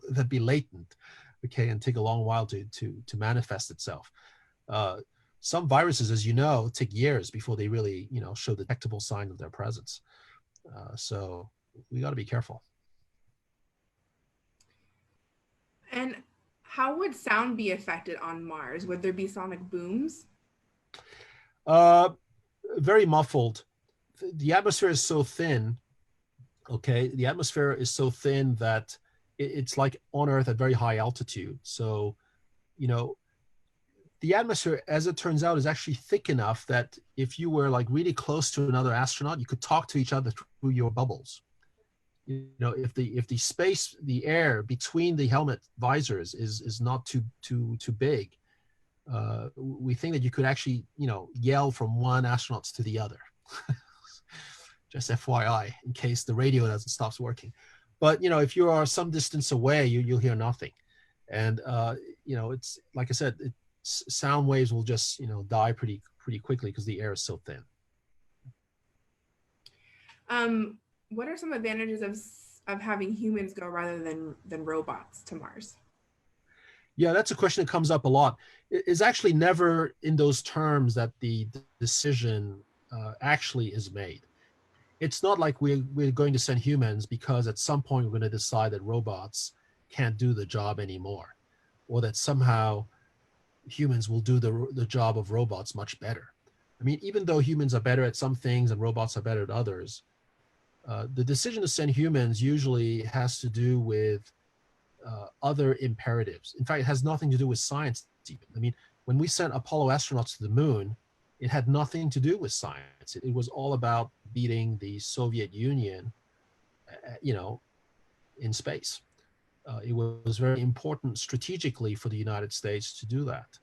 that'd be latent, okay, and take a long while to manifest itself. Some viruses, as you know, take years before they really, show detectable sign of their presence. So we got to be careful. And how would sound be affected on Mars? Would there be sonic booms? Very muffled. The atmosphere is so thin. Okay, the atmosphere is so thin that it's like on Earth at very high altitude. So, the atmosphere, as it turns out, is actually thick enough that if you were like really close to another astronaut, you could talk to each other through your bubbles. If the air between the helmet visors is not too big, we think that you could actually, yell from one astronaut to the other. Just FYI, in case the radio doesn't stops working. But if you are some distance away, you'll hear nothing. And it's like I said, sound waves will just die pretty quickly because the air is so thin. What are some advantages of having humans go rather than robots to Mars? Yeah, that's a question that comes up a lot. It's actually never in those terms that the decision actually is made. It's not like we're going to send humans because at some point we're going to decide that robots can't do the job anymore, or that somehow humans will do the job of robots much better. I mean, even though humans are better at some things and robots are better at others, the decision to send humans usually has to do with other imperatives. In fact, it has nothing to do with science even. I mean, when we sent Apollo astronauts to the moon, it had nothing to do with science. It was all about beating the Soviet Union, in space. It was very important strategically for the United States to do that.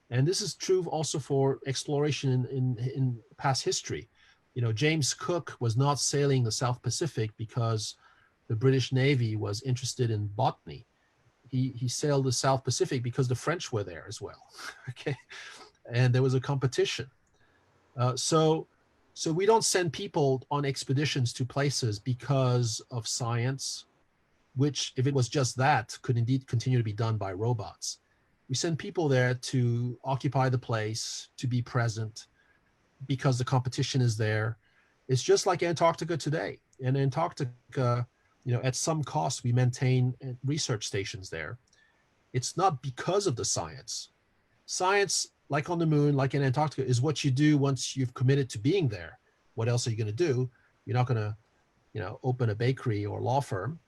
And this is true also for exploration in past history. James Cook was not sailing the South Pacific because the British Navy was interested in botany. He sailed the South Pacific because the French were there as well. Okay, and there was a competition. So we don't send people on expeditions to places because of science, which, if it was just that, could indeed continue to be done by robots. We send people there to occupy the place, to be present, because the competition is there. It's just like Antarctica today. In Antarctica, at some cost, we maintain research stations there. It's not because of the science. Science, like on the moon, like in Antarctica, is what you do once you've committed to being there. What else are you going to do? You're not going to, open a bakery or law firm.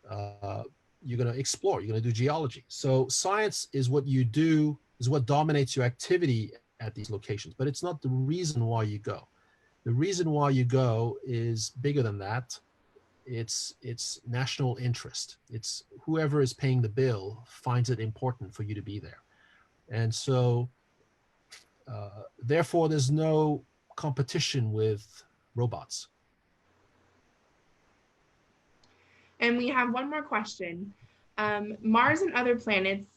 You're going to explore. You're going to do geology. So science is what you do, is what dominates your activity at these locations. But it's not the reason why you go. The reason why you go is bigger than that. It's national interest. It's whoever is paying the bill finds it important for you to be there. And so, therefore, there's no competition with robots. And we have one more question. Mars and other planets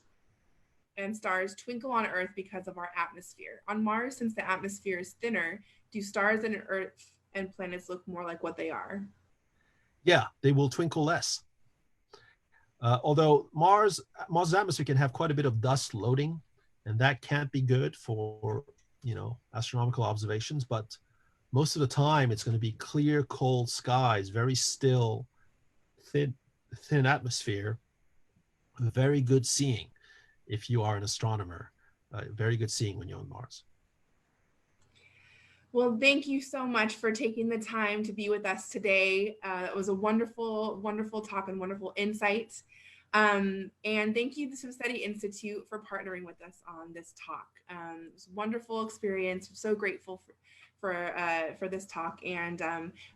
and stars twinkle on Earth because of our atmosphere. On Mars, since the atmosphere is thinner, do stars and Earth and planets look more like what they are? Yeah, they will twinkle less. Although Mars' atmosphere can have quite a bit of dust loading, and that can't be good for astronomical observations. But most of the time, it's going to be clear, cold skies, very still, thin atmosphere, very good seeing. If you are an astronomer, very good seeing when you're on Mars. Well, thank you so much for taking the time to be with us today. It was a wonderful, wonderful talk and wonderful insight. And thank you to the SETI Institute for partnering with us on this talk. It was a wonderful experience. I'm so grateful for this talk. And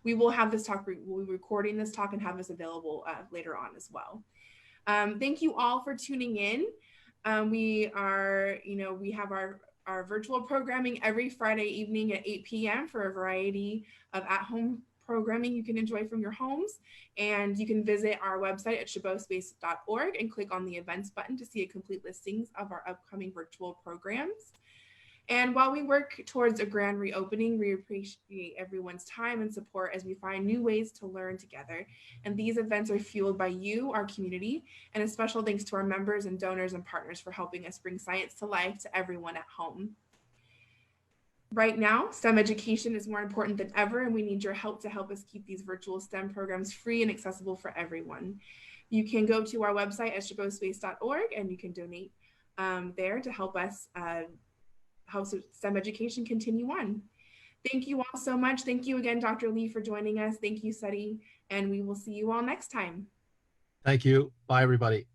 we will have this talk, we'll be recording this talk and have this available later on as well. Thank you all for tuning in. We have our virtual programming every Friday evening at 8 p.m. for a variety of at-home programming you can enjoy from your homes. And you can visit our website at chabotSpace.org and click on the events button to see a complete listings of our upcoming virtual programs. And while we work towards a grand reopening, we appreciate everyone's time and support as we find new ways to learn together. And these events are fueled by you, our community, and a special thanks to our members and donors and partners for helping us bring science to life to everyone at home. Right now, STEM education is more important than ever, and we need your help to help us keep these virtual STEM programs free and accessible for everyone. You can go to our website at chabotSpace.org and you can donate there to help us help STEM education continue on. Thank you all so much. Thank you again, Dr. Lee, for joining us. Thank you, SETI, and we will see you all next time. Thank you. Bye, everybody.